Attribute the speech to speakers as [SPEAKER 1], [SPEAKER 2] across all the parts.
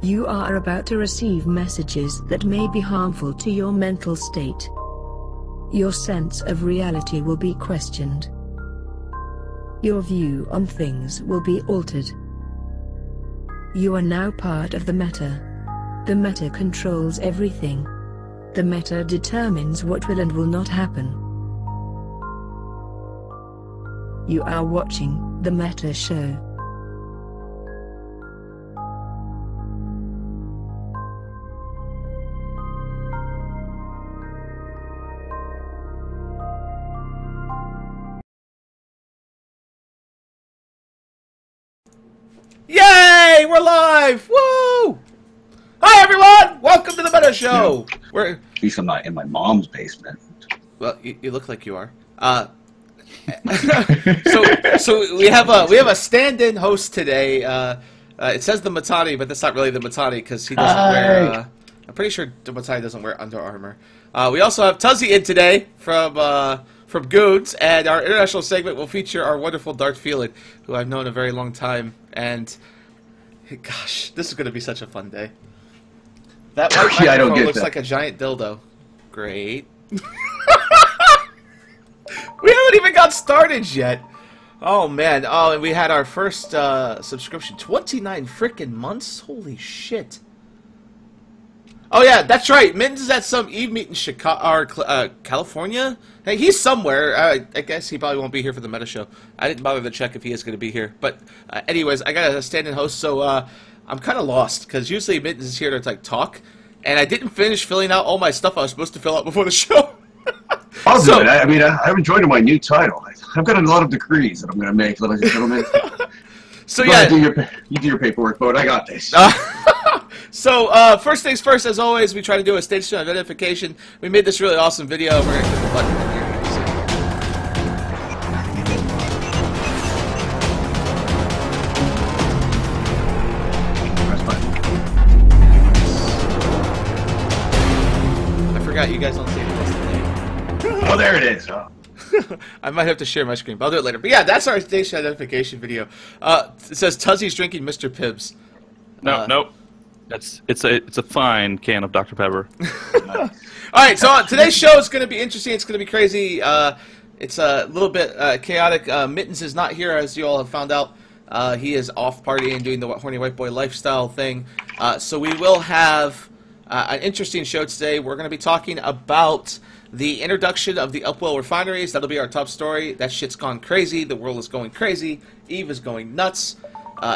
[SPEAKER 1] You are about to receive messages that may be harmful to your mental state. Your sense of reality will be questioned. Your view on things will be altered. You are now part of the Meta. The Meta controls everything. The Meta determines what will and will not happen. You are watching The Meta Show.
[SPEAKER 2] Yay! We're live! Woo! Hi everyone! Welcome to the Meta Show!
[SPEAKER 3] Yeah.
[SPEAKER 2] We're
[SPEAKER 3] At least I'm not in my mom's basement.
[SPEAKER 2] well, you look like you are. So we have a stand-in host today. It says the Matani, but that's not really the Matani because he doesn't wear. I'm pretty sure the Matani doesn't wear Under Armour. We also have Tuzzy in today from Goons, and our international segment will feature our wonderful Darth Phelan, who I've known a very long time. And gosh, this is going to be such a fun day. That white
[SPEAKER 3] Yeah, I don't
[SPEAKER 2] microphone
[SPEAKER 3] get
[SPEAKER 2] looks
[SPEAKER 3] that.
[SPEAKER 2] like a giant dildo. Great. We haven't even got started yet. Oh man. Oh, and we had our first subscription. 29 frickin' months. Holy shit. Oh yeah, that's right. Mittens is at some Eve meet in Chicago, or California. Hey, he's somewhere. I guess he probably won't be here for the Meta Show. I didn't bother to check if he is going to be here. But anyways, I got a stand-in host, so I'm kind of lost because usually Mittens is here to like talk, and I didn't finish filling out all my stuff I was supposed to fill out before the show.
[SPEAKER 3] I'll do it. I mean, I'm enjoying my new title. I've got a lot of degrees that I'm going to make, ladies and gentlemen.
[SPEAKER 2] So
[SPEAKER 3] Go
[SPEAKER 2] yeah,
[SPEAKER 3] ahead, you do your paperwork, but I got this.
[SPEAKER 2] So first things first, as always, we try to do a station identification. We made this really awesome video. We're gonna click the button in here. I forgot you guys don't see it.
[SPEAKER 3] Oh, there it is. Oh.
[SPEAKER 2] I might have to share my screen, but I'll do it later. But yeah, that's our station identification video. It says Tuzzy's drinking Mr. Pibbs.
[SPEAKER 4] Nope. It's a fine can of Dr. Pepper.
[SPEAKER 2] All right, so today's show is going to be interesting. It's going to be crazy. It's a little bit chaotic. Mittens is not here, as you all have found out. He is off partying, doing the horny white boy lifestyle thing. So we will have an interesting show today. We're going to be talking about the introduction of the Upwell refineries. That'll be our top story. That shit's gone crazy. The world is going crazy. Eve is going nuts.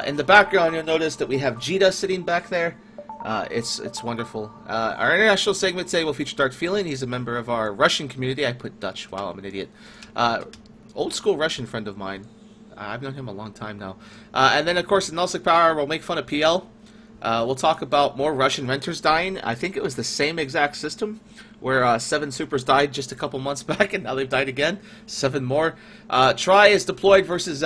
[SPEAKER 2] In the background, you'll notice that we have Jita sitting back there. It's wonderful. Our international segment today will feature Darth Phelan. He's a member of our Russian community. I put Dutch. Wow, I'm an idiot. Old school Russian friend of mine. I've known him a long time now. And then, of course, in Nullsic Power, we'll make fun of PL. We'll talk about more Russian renters dying. I think it was the same exact system where 7 supers died just a couple months back, and now they've died again. 7 more. Tri is deployed versus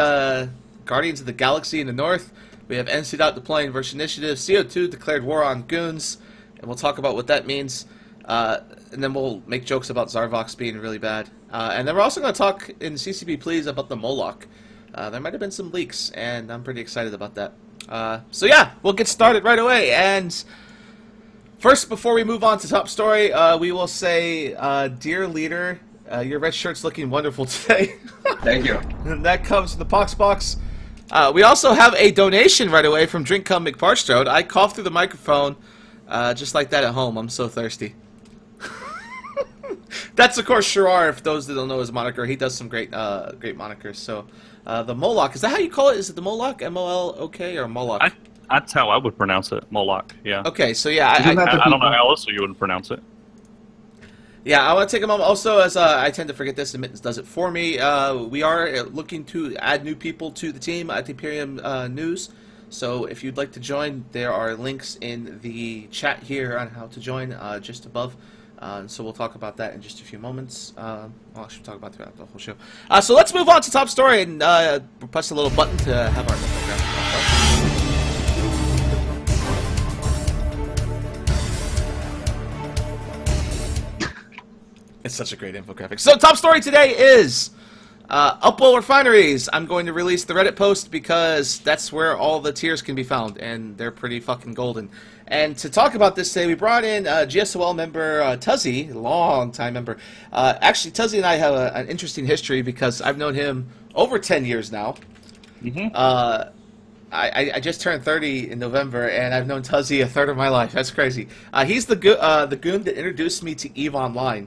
[SPEAKER 2] Guardians of the Galaxy in the north. We have NC Dot deploying versus Initiative. CO2 declared war on Goons, and we'll talk about what that means. And then we'll make jokes about Zarvox being really bad. And then we're also going to talk in CCB Please about the Moloch. There might have been some leaks, and I'm pretty excited about that. So yeah, we'll get started right away. And first, before we move on to top story, we will say, dear leader, your red shirt's looking wonderful today.
[SPEAKER 3] Thank you.
[SPEAKER 2] And that comes from the Pox Box. We also have a donation right away from Drink Cum McParstrode. I coughed through the microphone just like that at home. I'm so thirsty. That's, of course, Shirar, if those that don't know his moniker. He does some great great monikers. So, the Moloch, is that how you call it? Is it the Moloch? M-O-L-O-K or Moloch?
[SPEAKER 4] That's how I would pronounce it, Moloch. Yeah.
[SPEAKER 2] Okay, so yeah,
[SPEAKER 3] Isn't that
[SPEAKER 4] I don't know how else you would pronounce it.
[SPEAKER 2] yeah, I want to take a moment also, as I tend to forget this, and Mittens does it for me. We are looking to add new people to the team at the Imperium News. So if you'd like to join, there are links in the chat here on how to join, just above. So we'll talk about that in just a few moments. Well, I should talk about throughout the whole show. So let's move on to top story and press a little button to have our infographic. It's such a great infographic. So top story today is Upwell Refineries. I'm going to release the Reddit post because that's where all the tiers can be found, and they're pretty fucking golden. And to talk about this today, we brought in GSOL member Tuzzy, long-time member. Actually, Tuzzy and I have an interesting history because I've known him over 10 years now. Mm-hmm. I just turned 30 in November, and I've known Tuzzy a third of my life. That's crazy. He's the goon that introduced me to EVE Online.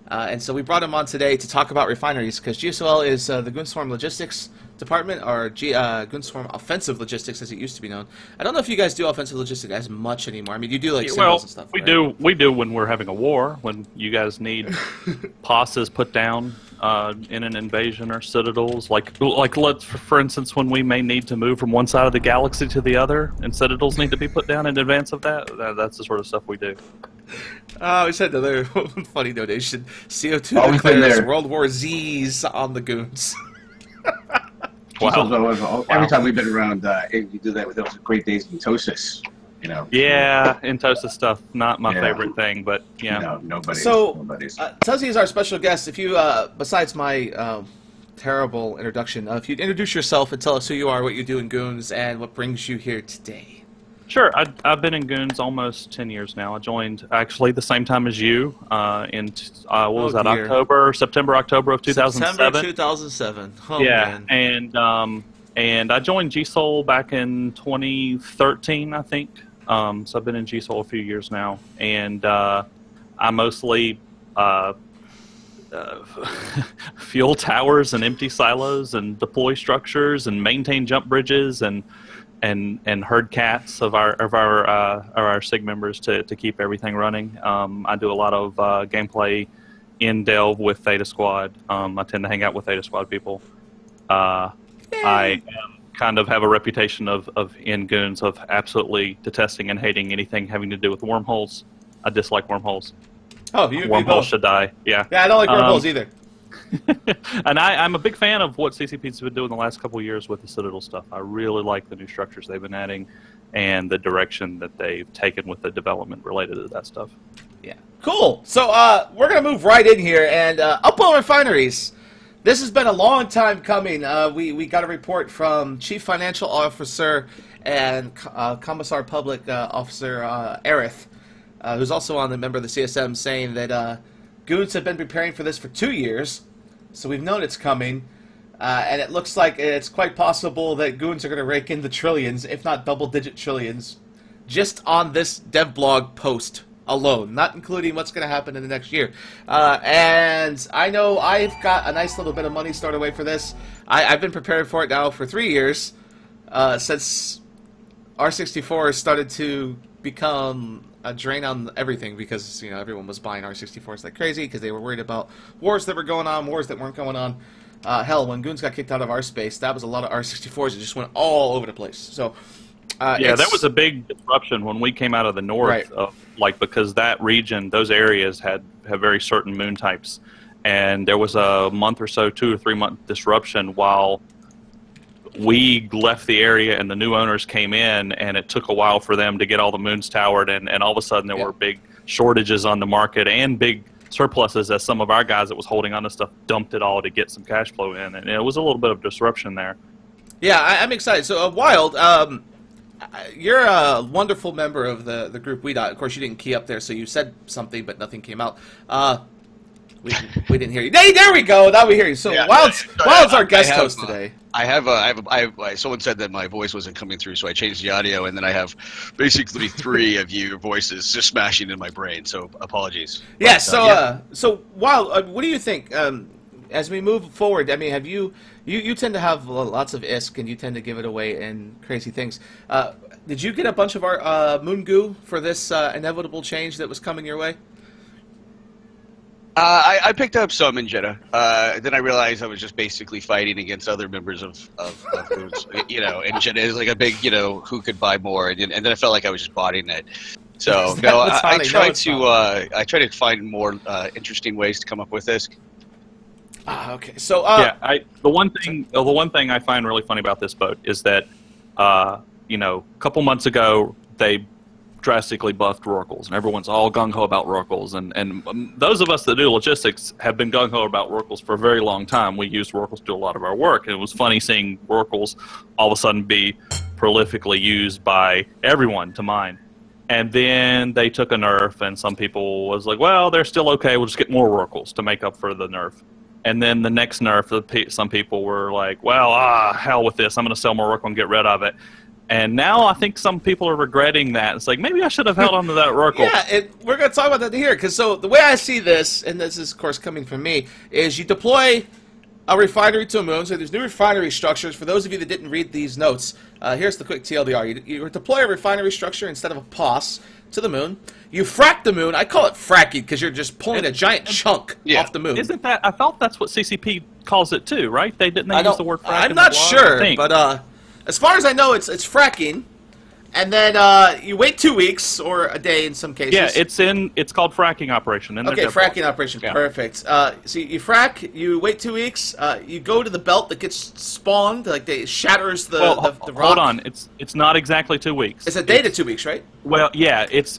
[SPEAKER 2] And so we brought him on today to talk about refineries, because GSOL is the Goonswarm Logistics Department, or Goonswarm Offensive Logistics, as it used to be known. I don't know if you guys do offensive logistics as much anymore. I mean, you do like symbols and stuff.
[SPEAKER 4] We
[SPEAKER 2] right?
[SPEAKER 4] We do when we're having a war, when you guys need passes put down in an invasion or citadels. Like let's for instance, when we may need to move from one side of the galaxy to the other, and citadels need to be put down in advance of that. That's the sort of stuff we do.
[SPEAKER 2] We said another funny donation. CO2 declares World War Z's on the goons.
[SPEAKER 3] Wow. Every time we've been around, you do that with those great days in Tosis, you know.
[SPEAKER 4] Yeah, Tosis stuff, not my favorite thing, but yeah.
[SPEAKER 3] No, nobody's.
[SPEAKER 2] So,
[SPEAKER 3] nobody's.
[SPEAKER 2] Tuzzy is our special guest. If you, besides my terrible introduction, if you'd introduce yourself and tell us who you are, what you do in Goons, and what brings you here today.
[SPEAKER 4] Sure. I've been in Goons almost 10 years now. I joined actually the same time as you in what was that, September, October of 2007.
[SPEAKER 2] September 2007. Oh,
[SPEAKER 4] yeah,
[SPEAKER 2] man.
[SPEAKER 4] and I joined GSOL back in 2013, I think. So I've been in GSOL a few years now, and I mostly fuel towers and empty silos and deploy structures and maintain jump bridges and herd cats of our SIG members to keep everything running. I do a lot of gameplay in Delve with Theta Squad. I tend to hang out with Theta Squad people. I kind of have a reputation of in Goons of absolutely detesting and hating anything having to do with wormholes. I dislike wormholes.
[SPEAKER 2] Oh, you
[SPEAKER 4] wormholes should die. Yeah.
[SPEAKER 2] Yeah, I don't like wormholes either.
[SPEAKER 4] And I'm a big fan of what CCP's been doing the last couple of years with the Citadel stuff. I really like the new structures they've been adding and the direction that they've taken with the development related to that stuff.
[SPEAKER 2] Yeah. Cool. So we're going to move right in here. And Upwell Refineries. This has been a long time coming. We got a report from Chief Financial Officer and Commissar Public Officer Aerith, who's also on the member of the CSM, saying that Goons have been preparing for this for 2 years. So we've known it's coming, and it looks like it's quite possible that Goons are going to rake in the trillions, if not double-digit trillions, just on this dev blog post alone, not including what's going to happen in the next year. And I know I've got a nice little bit of money stored away for this. I've been preparing for it now for 3 years, since R64 started to become a drain on everything, because everyone was buying R64s like crazy because they were worried about wars that were going on, wars that weren't going on. Hell, when Goons got kicked out of our space, that was a lot of R64s that just went all over the place. So
[SPEAKER 4] yeah, that was a big disruption when we came out of the north, right. Because that region, those areas have very certain moon types, and there was a month or so, 2 or 3 month disruption while we left the area and the new owners came in, and it took a while for them to get all the moons towered, and all of a sudden there were big shortages on the market and big surpluses as some of our guys that was holding on to stuff dumped it all to get some cash flow in, and it was a little bit of disruption there.
[SPEAKER 2] Yeah, I'm excited. So Wild, you're a wonderful member of the group WeDot. Of course, you didn't key up there, so you said something, but nothing came out. We didn't hear you. Hey, there we go. Now we hear you. So yeah, Wild's our guest host today.
[SPEAKER 5] Someone said that my voice wasn't coming through, so I changed the audio, and then I have basically 3 of your voices just smashing in my brain. So apologies.
[SPEAKER 2] Yeah. So Wild, what do you think? As we move forward, I mean, have you tend to have lots of ISK, and you tend to give it away and crazy things. Did you get a bunch of our Moon Goo for this inevitable change that was coming your way?
[SPEAKER 5] I picked up some in Jeddah. Then I realized I was just basically fighting against other members of Goons. And Jeddah is like a big, who could buy more, and then I felt like I was just botting it. So no, I try to find more interesting ways to come up with this.
[SPEAKER 2] Okay. So
[SPEAKER 4] the one thing I find really funny about this boat is that a couple months ago they drastically buffed Rorquals, and everyone's all gung-ho about Rorquals. And those of us that do logistics have been gung-ho about Rorquals for a very long time. We use Rorquals to do a lot of our work, and it was funny seeing Rorquals all of a sudden be prolifically used by everyone to mine. And then they took a nerf, and some people was like, well, they're still okay, we'll just get more Rorquals to make up for the nerf. And then the next nerf, some people were like, well, hell with this, I'm going to sell more Rorqual and get rid of it. And now I think some people are regretting that. It's like, maybe I should have held on to that Rorqual.
[SPEAKER 2] Yeah, we're going to talk about that here. Because so the way I see this, and this is, of course, coming from me, is you deploy a refinery to a moon. So there's new refinery structures. For those of you that didn't read these notes, here's the quick TLDR. You deploy a refinery structure instead of a POS to the moon. You frack the moon. I call it fracking because you're just pulling a giant chunk off the moon.
[SPEAKER 4] Isn't that? I thought that's what CCP calls it too, right? They didn't use the word frack.
[SPEAKER 2] I'm not sure, but as far as I know, it's fracking, and then you wait 2 weeks or a day in some cases.
[SPEAKER 4] Yeah, it's called fracking operation.
[SPEAKER 2] Okay, fracking operation, perfect. So you frack, you wait 2 weeks, you go to the belt that gets spawned, like it shatters the rock.
[SPEAKER 4] Hold on, it's not exactly 2 weeks.
[SPEAKER 2] It's a day to 2 weeks, right?
[SPEAKER 4] Well, yeah, it's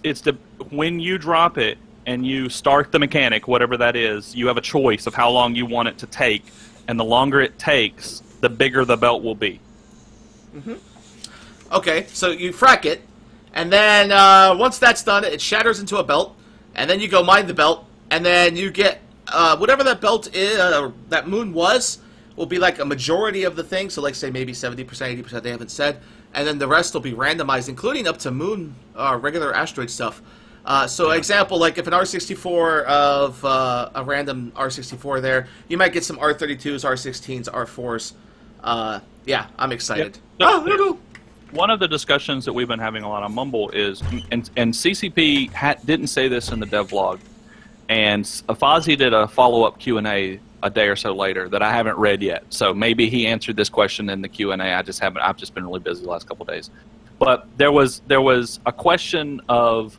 [SPEAKER 4] when you drop it and you start the mechanic, whatever that is, you have a choice of how long you want it to take, and the longer it takes, the bigger the belt will be.
[SPEAKER 2] Okay, so you frack it, and then once that's done, it shatters into a belt, and then you go mine the belt, and then you get whatever that belt is, that moon will be like a majority of the thing, so like say maybe 70%, 80% they haven't said, and then the rest will be randomized, including up to moon, regular asteroid stuff. So example, like if an R64 of a random R64 there, you might get some R32s, R16s, R4s. Yeah, I'm excited.
[SPEAKER 4] Yep. One of the discussions that we've been having a lot on Mumble is, and CCP didn't say this in the devlog, and Fozzie did a follow-up Q&A a day or so later that I haven't read yet. So maybe he answered this question in the Q&A. I've just been really busy the last couple of days. But there was a question of,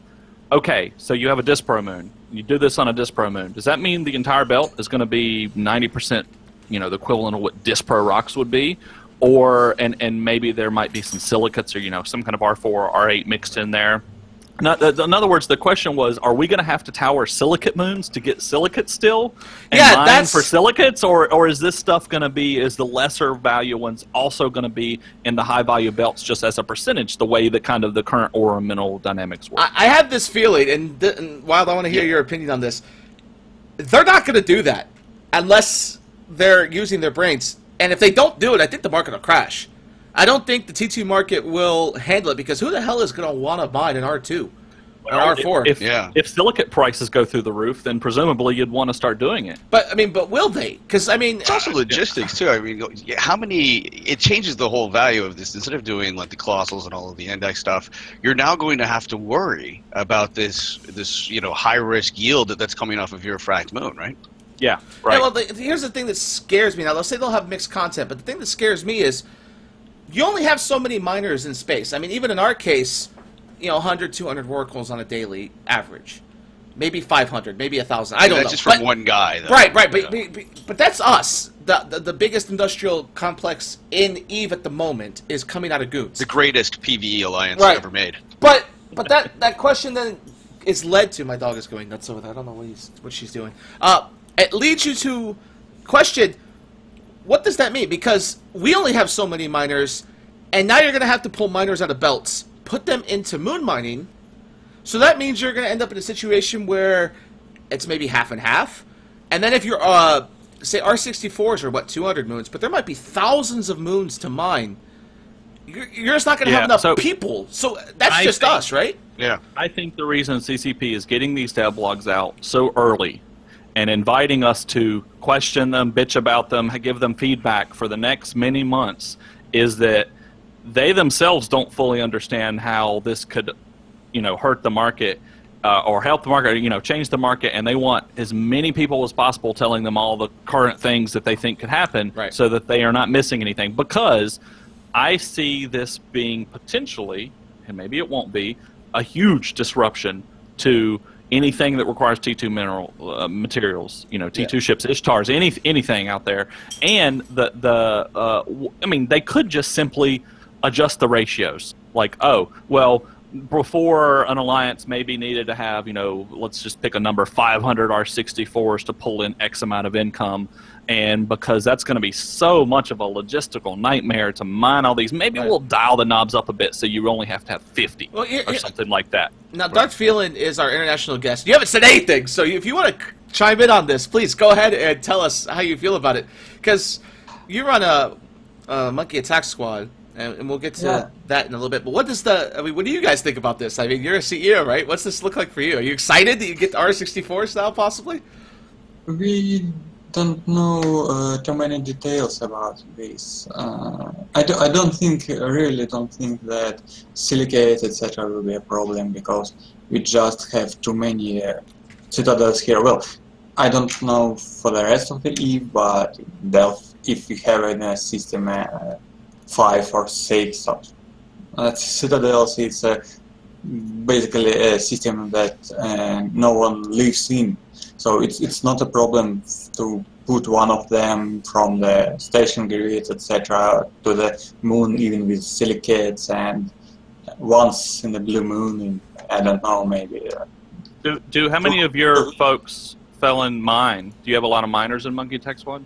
[SPEAKER 4] okay, so you have a Dispro moon. You do this on a Dispro moon. Does that mean the entire belt is going to be 90%, the equivalent of what Dispro rocks would be? Or, and maybe there might be some silicates or, some kind of R4 or R8 mixed in there. In other words, the question was, are we going to have to tower silicate moons to get silicates still? And mine for silicates? Or is this stuff going to be, is the lesser value ones also going to be in the high value belts just as a percentage, the way that kind of the current aura mineral dynamics work?
[SPEAKER 2] I have this feeling, and Wild, I want to hear your opinion on this. They're not going to do that unless they're using their brains. And if they don't do it, I think the market will crash. I don't think the T2 market will handle it because who the hell is going to want to buy an R2 or R4?
[SPEAKER 4] If silicate prices go through the roof, then presumably you'd want to start doing it.
[SPEAKER 2] But will they? Because
[SPEAKER 5] it's also logistics too. I mean, it changes the whole value of this. Instead of doing like the colossals and all of the index stuff, you're now going to have to worry about this high risk yield that's coming off of your fracked moon, right?
[SPEAKER 4] Yeah, right.
[SPEAKER 2] Yeah, well, here's the thing that scares me. Now, they'll say they'll have mixed content, but the thing that scares me is you only have so many miners in space. I mean, even in our case, 100, 200 Rorquals on a daily average. Maybe 500, maybe 1,000. I don't know.
[SPEAKER 5] That's just from one guy, though.
[SPEAKER 2] Right. But that's us. The biggest industrial complex in EVE at the moment is coming out of Goons.
[SPEAKER 5] The greatest PvE alliance ever made.
[SPEAKER 2] But that question then is led to, my dog is going nuts over there. I don't know what she's doing. It leads you to question, what does that mean? Because we only have so many miners, and now you're going to have to pull miners out of belts, put them into moon mining, so that means you're going to end up in a situation where it's maybe half and half, and then if you're, say R64s are, 200 moons, but there might be thousands of moons to mine. You're just not going to have enough people, so that's just us, right?
[SPEAKER 5] Yeah.
[SPEAKER 4] I think the reason CCP is getting these devlogs out so early and inviting us to question them, bitch about them, give them feedback for the next many months is that they themselves don't fully understand how this could, hurt the market or help the market, change the market, and they want as many people as possible telling them all the current things that they think could happen so that they are not missing anything. Because I see this being potentially, and maybe it won't be, a huge disruption to anything that requires T2 materials, T2 ships, Ishtars, anything out there. And I mean, they could just simply adjust the ratios. Like, oh, well, before an alliance maybe needed to have, you know, let's just pick a number, 500 R64s to pull in X amount of income. And because that's going to be so much of a logistical nightmare to mine all these, maybe we'll dial the knobs up a bit so you only have to have 50 or something like that.
[SPEAKER 2] Now, Darth Phelan is our international guest. You haven't said anything, so if you want to chime in on this, please go ahead and tell us how you feel about it. Because you run a Monkey Attack Squad, and we'll get to that in a little bit. But what do you guys think about this? I mean, you're a CEO, right? What's this look like for you? Are you excited that you get the R64s now, possibly?
[SPEAKER 6] We don't know too many details about this. I really don't think that silicate, etc. will be a problem, because we just have too many citadels here. Well, I don't know for the rest of the EVE, but Delph, if we have in a system 5 or 6 citadels, it's basically a system that no one lives in. So it's not a problem to put one of them from the station grid, etc., to the moon, even with silicates, and once in the blue moon, in, I don't know, maybe.
[SPEAKER 4] How many of your folks Phelan mine? Do you have a lot of miners in Monkey Attack Squad?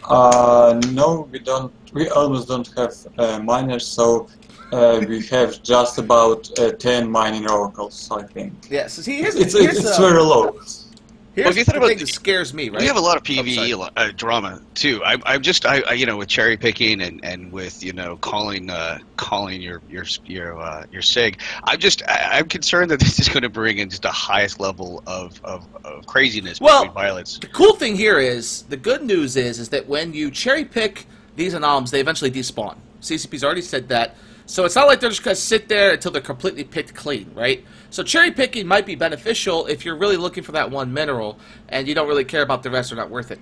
[SPEAKER 6] No, we don't. We almost don't have miners, so we have just about 10 mining oracles, I think.
[SPEAKER 2] Yeah, so see,
[SPEAKER 6] it's very low.
[SPEAKER 2] Here's the thing that scares me, right?
[SPEAKER 5] We have a lot of PvE drama too. I'm just you know, with cherry picking and with, you know, calling your sig. I'm concerned that this is going to bring in just the highest level of craziness between violence.
[SPEAKER 2] The cool thing here is, the good news is that when you cherry pick these anoms, they eventually despawn. CCP's already said that. So it's not like they're just going to sit there until they're completely picked clean, right? So cherry picking might be beneficial if you're really looking for that one mineral and you don't really care about the rest, or not worth it.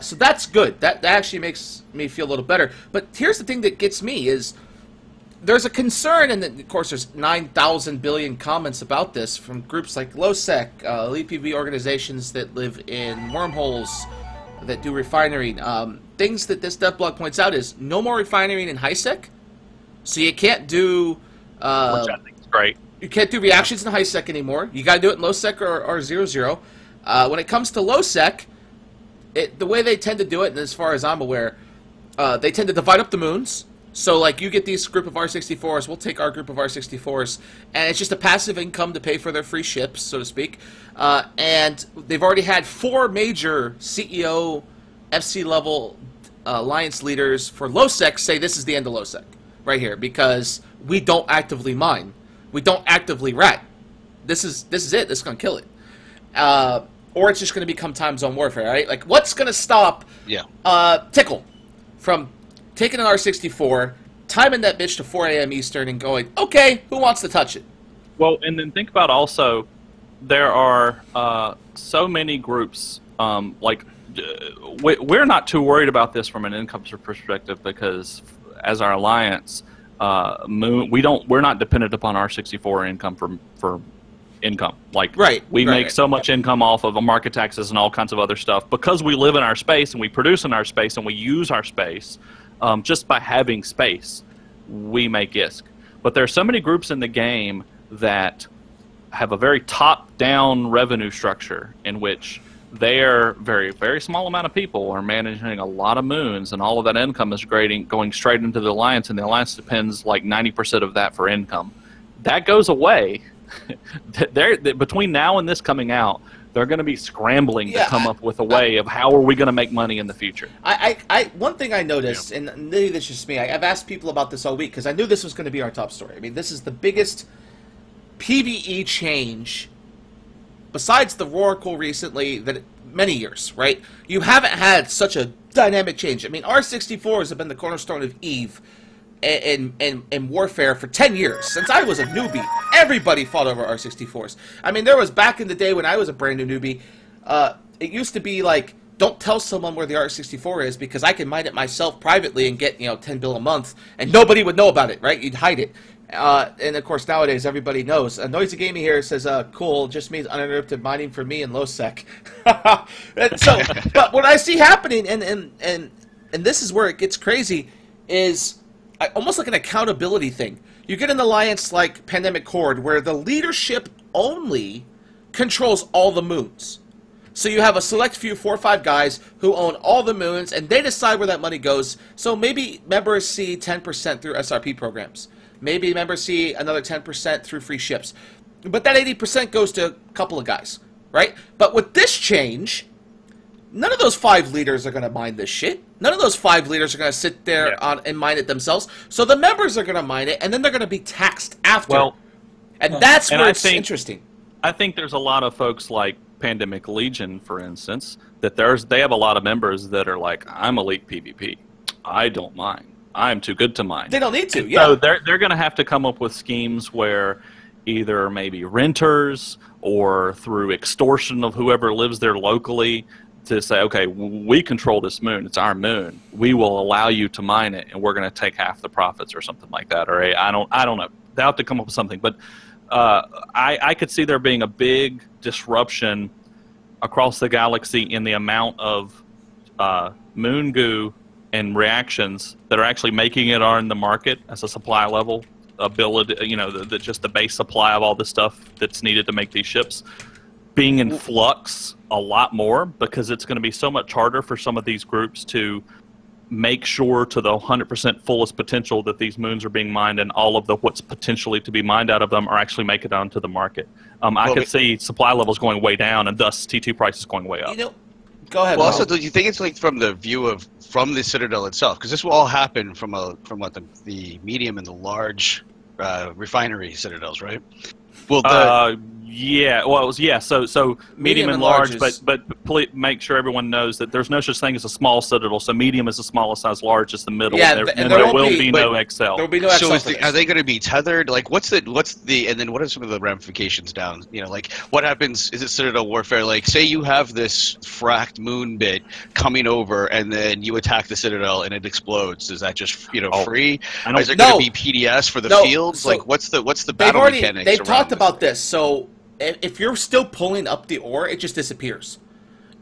[SPEAKER 2] So that's good. That actually makes me feel a little better. But here's the thing that gets me is, there's a concern, and of course there's 9,000 billion comments about this from groups like LowSec, elite PvE organizations that live in wormholes, that do refinery. Things that this devblog points out is no more refinery in HiSec. So you can't do...
[SPEAKER 4] which I think is great.
[SPEAKER 2] You can't do reactions in HiSec anymore. You got to do it in LowSec or 00. When it comes to LowSec, the way they tend to do it, and as far as I'm aware, they tend to divide up the moons. So, like, you get these group of R64s, we'll take our group of R64s, and it's just a passive income to pay for their free ships, so to speak. And they've already had 4 major CEO, FC level alliance leaders for LowSec say this is the end of LowSec. Right here, because we don't actively mine, we don't actively rat. This is it. This is gonna kill it, or it's just gonna become time zone warfare, right? Like, what's gonna stop Tickle from taking an R64, timing that bitch to 4 a.m. Eastern, and going, okay, who wants to touch it?
[SPEAKER 4] Well, and then think about also, there are so many groups. Like, we're not too worried about this from an income perspective, because as our alliance, we're not dependent upon R64 income for income. Like, we make so much income off of market taxes and all kinds of other stuff, because we live in our space and we produce in our space and we use our space. Just by having space, we make ISK. But there are so many groups in the game that have a very top-down revenue structure, in which their very, very small amount of people are managing a lot of moons, and all of that income is going straight into the alliance, and the alliance depends like 90% of that for income. That goes away. Between now and this coming out, they're going to be scrambling to come up with a way of how are we going to make money in the future.
[SPEAKER 2] One thing I noticed, and maybe this is just me, I've asked people about this all week, because I knew this was going to be our top story. I mean, this is the biggest PvE change besides the Roracle recently, many years, right? You haven't had such a dynamic change. I mean, R64s have been the cornerstone of EVE and warfare for 10 years. Since I was a newbie, everybody fought over R64s. I mean, there was, back in the day when I was a brand new newbie, it used to be like, don't tell someone where the R64 is, because I can mine it myself privately and get, 10 bill a month, and nobody would know about it, right? You'd hide it. And of course, nowadays everybody knows. Noisy Gaming here says, "Cool, just means uninterrupted mining for me in LowSec." So, but what I see happening, and this is where it gets crazy, is almost like an accountability thing. You get an alliance like Pandemic Horde, where the leadership only controls all the moons. So you have a select few, 4 or 5 guys who own all the moons, and they decide where that money goes. So maybe members see 10% through SRP programs. Maybe members see another 10% through free ships. But that 80% goes to a couple of guys, right? But with this change, none of those 5 leaders are going to mine this shit. None of those 5 leaders are going to sit there and mine it themselves. So the members are going to mine it, and then they're going to be taxed after.
[SPEAKER 4] Well,
[SPEAKER 2] and that's where it's interesting.
[SPEAKER 4] I think there's a lot of folks like Pandemic Legion, for instance, that they have a lot of members that are like, I'm elite PvP. I don't mine. I'm too good to mine.
[SPEAKER 2] They don't need to, yeah.
[SPEAKER 4] So they're going to have to come up with schemes where either maybe renters or through extortion of whoever lives there locally to say, okay, we control this moon. It's our moon. We will allow you to mine it, and we're going to take half the profits or something like that. Or I don't know. They'll have to come up with something. But I could see there being a big disruption across the galaxy in the amount of moon goo and reactions that are actually making it on the market as a supply level ability, you know, just the base supply of all the stuff that's needed to make these ships being in flux a lot more, because it's going to be so much harder for some of these groups to make sure to the 100% fullest potential that these moons are being mined, and all of the what's potentially to be mined out of them are actually make it onto the market. I could see supply levels going way down, and thus T2 prices going way up.
[SPEAKER 2] You know, go ahead.
[SPEAKER 5] Well, also, do you think it's like from the view of from the Citadel itself? Because this will all happen from what the medium and the large refinery citadels, right? Well,
[SPEAKER 4] yeah. Well, it was, yeah. So medium and large, but please make sure everyone knows that there's no such thing as a small citadel. So medium is the smallest size, large is the middle.
[SPEAKER 2] Yeah,
[SPEAKER 4] and there will be no XL.
[SPEAKER 2] There will be no XL.
[SPEAKER 5] So are they going to be tethered? Like, what's the and then what are some of the ramifications down? You know, like what happens? Is it Citadel warfare? Like, say you have this fracked moon bit coming over, and then you attack the Citadel and it explodes. Is that just free? Is there going to be PDS for the fields? So like, what's the battle mechanics?
[SPEAKER 2] They've talked about this. So if you're still pulling up the ore, it just disappears.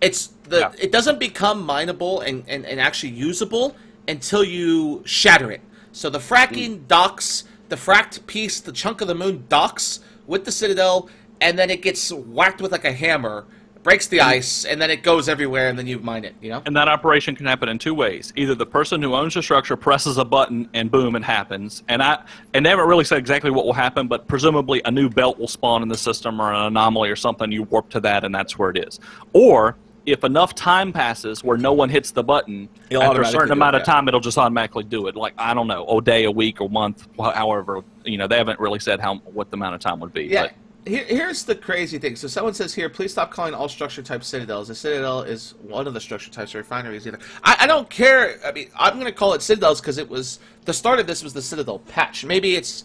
[SPEAKER 2] It doesn't become mineable and actually usable until you shatter it. So the fracking docks, the fracked piece, the chunk of the moon docks with the Citadel, and then it gets whacked with like a hammer, breaks the ice, and then it goes everywhere, and then you mine it, you know?
[SPEAKER 4] And that operation can happen in 2 ways. Either the person who owns the structure presses a button, and boom, it happens. And they haven't really said exactly what will happen, but presumably a new belt will spawn in the system or an anomaly or something. You warp to that, and that's where it is. Or if enough time passes where no one hits the button, after a certain amount of time, it'll just automatically do it. Like, I don't know, a day, a week, a month, however. You know, they haven't really said what the amount of time would be.
[SPEAKER 2] Yeah.
[SPEAKER 4] But
[SPEAKER 2] here's the crazy thing. So someone says here, please stop calling all structure types citadels. The Citadel is one of the structure types of refineries either. I don't care. I mean, I'm going to call it citadels because it was the start of this was the Citadel patch. Maybe it's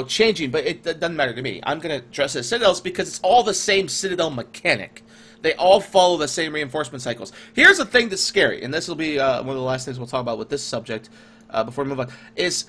[SPEAKER 2] changing, but it doesn't matter to me. I'm going to address it as citadels because it's all the same Citadel mechanic. They all follow the same reinforcement cycles. Here's the thing that's scary, and this will be one of the last things we'll talk about with this subject before we move on, is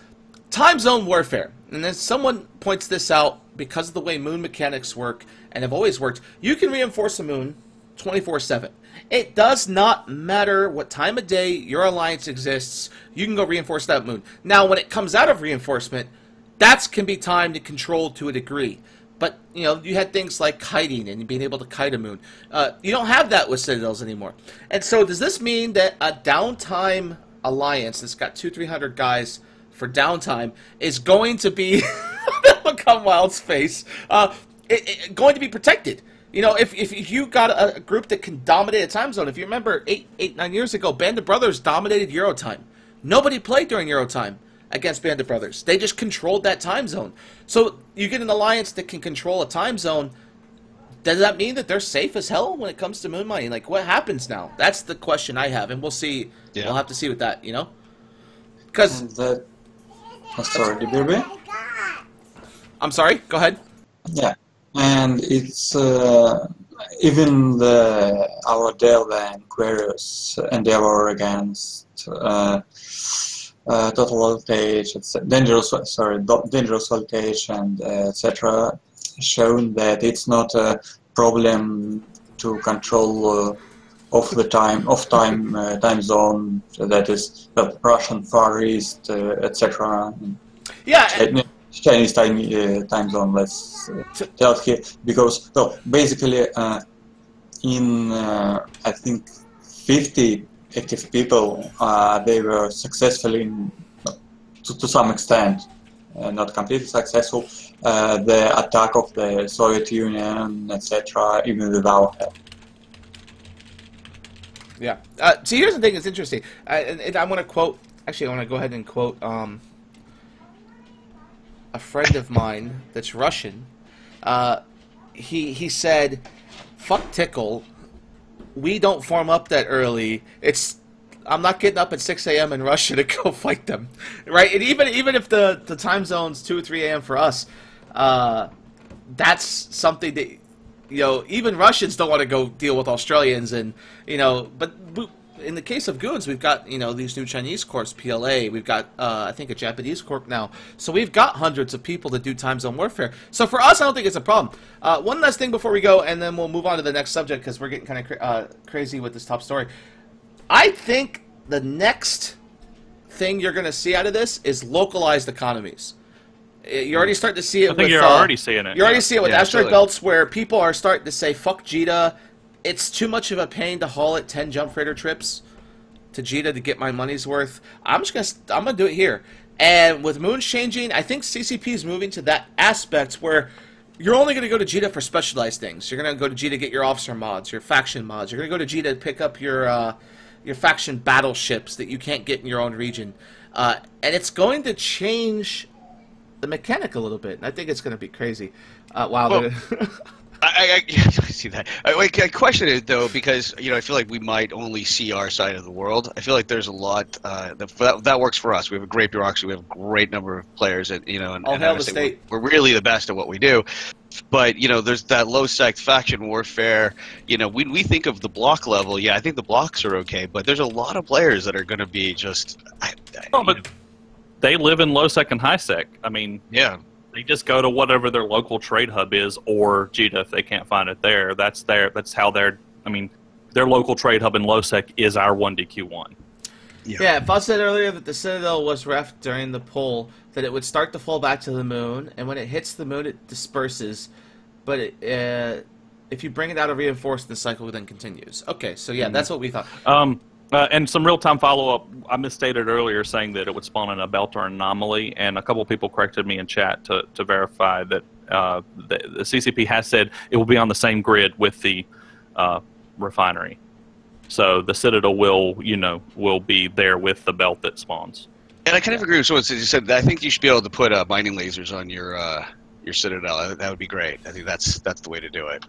[SPEAKER 2] time zone warfare. And then someone points this out, because of the way moon mechanics work and have always worked, you can reinforce a moon 24/7. It does not matter what time of day your alliance exists, you can go reinforce that moon. Now, when it comes out of reinforcement, that can be timed and controlled to a degree. But, you had things like kiting and being able to kite a moon. You don't have that with Citadels anymore. And so does this mean that a downtime alliance that's got 200-300 guys for downtime is going to be look on Wild's face, going to be protected? If you got a group that can dominate a time zone, if you remember 9 years ago, Band of Brothers dominated Eurotime. Nobody played during Eurotime against Band of Brothers. They just controlled that time zone. So you get an alliance that can control a time zone. Does that mean that they're safe as hell when it comes to moon mining? Like, what happens now? That's the question I have, and we'll see. Yeah. We'll have to see with that, Because
[SPEAKER 6] sorry, DBRB?
[SPEAKER 2] I'm sorry. Go ahead.
[SPEAKER 6] Yeah, and it's even our Delva and Querius endeavor against total voltage, dangerous voltage, and etc. shown that it's not a problem to control time zone, that is the Russian Far East, etc.
[SPEAKER 2] Yeah.
[SPEAKER 6] Chinese time zone, let's tell here, because well, basically in I think 50 active people, they were successfully, to some extent, not completely successful, the attack of the Soviet Union, etc., even without help.
[SPEAKER 2] Yeah. See, here's the thing that's interesting. And I want to quote, actually, I want to go ahead and quote a friend of mine that's Russian. He said, "Fuck Tickle. We don't form up that early. I'm not getting up at 6 a.m. in Russia to go fight them, right? And even if the time zone's 2 or 3 a.m. for us, that's something that, you know, even Russians don't want to go deal with Australians, and you know, but in the case of Goons, we've got, you know, these new Chinese corps, PLA. We've got, I think, a Japanese corps now. So we've got hundreds of people that do time zone warfare. So for us, I don't think it's a problem. One last thing before we go, and then we'll move on to the next subject because we're getting kind of crazy with this top story. I think the next thing you're going to see out of this is localized economies. You're already starting to see it.
[SPEAKER 4] I think you're already seeing it.
[SPEAKER 2] You already see it with asteroid belts, where people are starting to say, "Fuck JITA. It's too much of a pain to haul it 10 jump freighter trips to JITA to get my money's worth. I'm gonna do it here." And with moons changing, I think CCP is moving to that aspect where you're only gonna go to JITA for specialized things. You're gonna go to JITA to get your officer mods, your faction mods. You're gonna go to JITA to pick up your faction battleships that you can't get in your own region. And it's going to change the mechanic a little bit. And I think it's going to be crazy. Wow.
[SPEAKER 5] Well, I see that. I question it though, because you know, I feel like we might only see our side of the world. I feel like there's a lot that works for us. We have a great bureaucracy. We have a great number of players, and you know, and
[SPEAKER 2] all hail the state.
[SPEAKER 5] We're really the best at what we do. But you know, there's that low sec faction warfare. You know, we think of the block level. Yeah, I think the blocks are okay, but there's a lot of players that are going to be just.
[SPEAKER 4] But they live in low sec and high sec. I mean,
[SPEAKER 5] yeah.
[SPEAKER 4] They just go to whatever their local trade hub is, or JITA if they can't find it there. That's how they're. I mean, their local trade hub in low sec is our 1DQ1.
[SPEAKER 2] Yeah, Foss said earlier that the Citadel was ref during the pull, that it would start to fall back to the moon, and when it hits the moon, it disperses. But if you bring it out of reinforce, the cycle then continues. Okay, so yeah, that's what we thought.
[SPEAKER 4] And some real-time follow-up, I misstated earlier saying that it would spawn in a belt or anomaly, and a couple of people corrected me in chat to verify that the CCP has said it will be on the same grid with the refinery. So the Citadel will be there with the belt that spawns.
[SPEAKER 5] And I kind of agree with what you said. I think you should be able to put mining lasers on your Citadel. That would be great. I think that's the way to do it.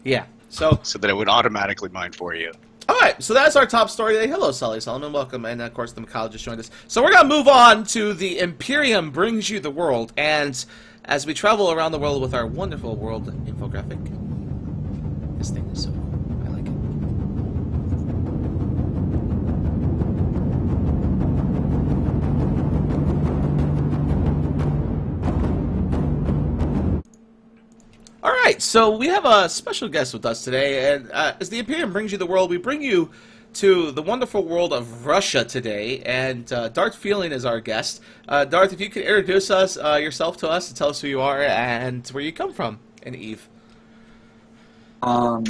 [SPEAKER 2] Yeah. So
[SPEAKER 5] that it would automatically mine for you.
[SPEAKER 2] All right, so that's our top story today. Hello, Sully Solomon, welcome, and of course the Mikhail just joined us. So we're gonna move on to the Imperium Brings You the World, and as we travel around the world with our wonderful world infographic, this thing is so cool. I like it. All right, so we have a special guest with us today, and as the Imperium Brings You the World, we bring you to the wonderful world of Russia today, and Darth Feeling is our guest. Darth, if you could introduce yourself to us and tell us who you are and where you come from, and Eve.
[SPEAKER 6] Hello,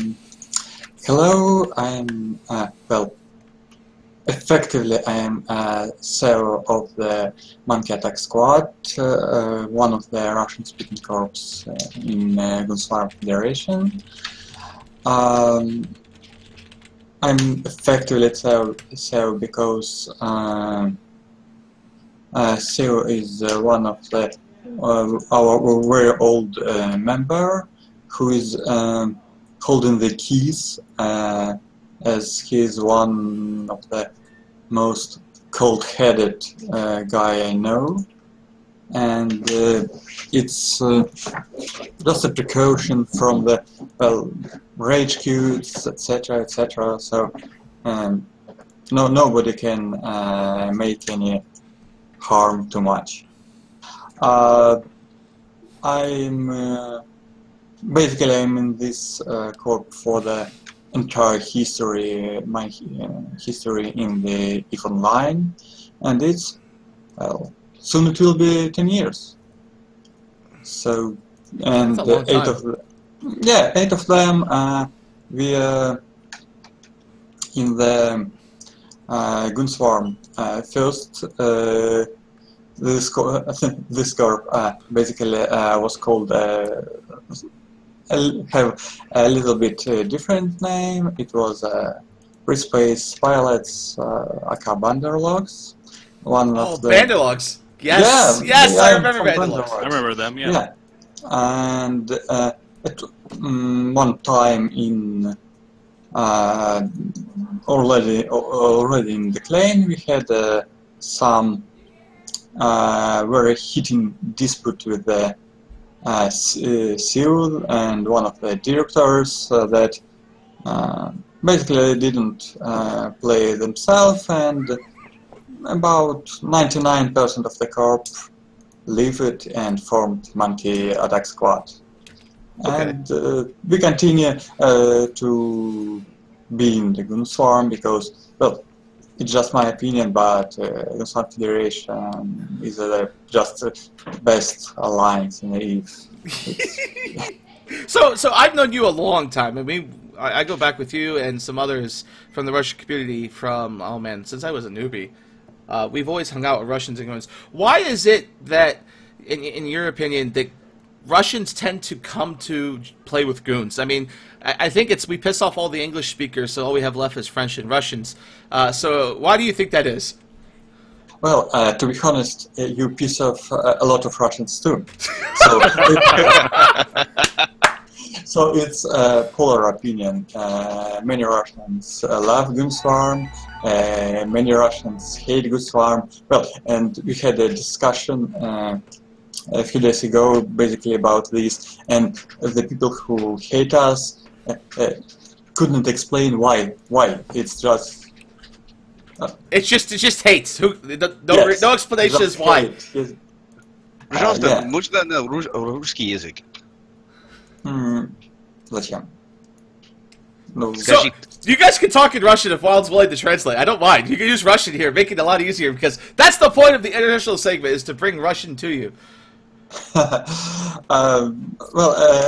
[SPEAKER 6] I'm, effectively I am CEO of the Monkey Attack Squad, one of the Russian-speaking corps in Gunslar Federation. I'm effectively CEO because CEO is one of the our very old member who is holding the keys, as he is one of the most cold-headed guy I know, and it's just a precaution from the rage queues, etc., etc. So nobody can make any harm too much. I'm in this corp for the entire history, my history in the EVE Online, and it's, well, soon it will be 10 years. So, and
[SPEAKER 2] That's a long
[SPEAKER 6] eight of them were in the Gunswarm. First, this corps basically was called have a little bit different name. It was Free Space Pilots, aka Banderlogs. One of the
[SPEAKER 2] Banderlogs. Yes, yes, I remember Banderlogs.
[SPEAKER 4] I remember them. Yeah.
[SPEAKER 6] Yeah, and at one time in already in the Klein, we had some very heating dispute with the SEAL and one of the directors that basically didn't play themselves, and about 99% of the corp leave it and formed Monkey Attack Squad.
[SPEAKER 2] Okay.
[SPEAKER 6] And we continue to be in the Gunswarm because, well, it's just my opinion, but Gunswarm Federation is just the best alliance in the Eve.
[SPEAKER 2] So I've known you a long time. I mean, I go back with you and some others from the Russian community from, oh man, since I was a newbie. We've always hung out with Russians and Goons. Why is it that, in your opinion, that Russians tend to come to play with Goons? I mean, I think it's we piss off all the English speakers, so all we have left is French and Russians. So why do you think that is?
[SPEAKER 6] Well, to be honest, you piss off a lot of Russians too. So it's a polar opinion. Many Russians love Gunswarm, many Russians hate Gunswarm. Well, and we had a discussion a few days ago basically about this, and the people who hate us couldn't explain why. It's just...
[SPEAKER 2] It's just hate. No explanation is why.
[SPEAKER 5] Пожалуйста, можно на русский язык?
[SPEAKER 6] Зачем?
[SPEAKER 2] So, you guys can talk in Russian if Wild's willing to translate. I don't mind. You can use Russian here, make it a lot easier, because that's the point of the international segment, is to bring Russian to you.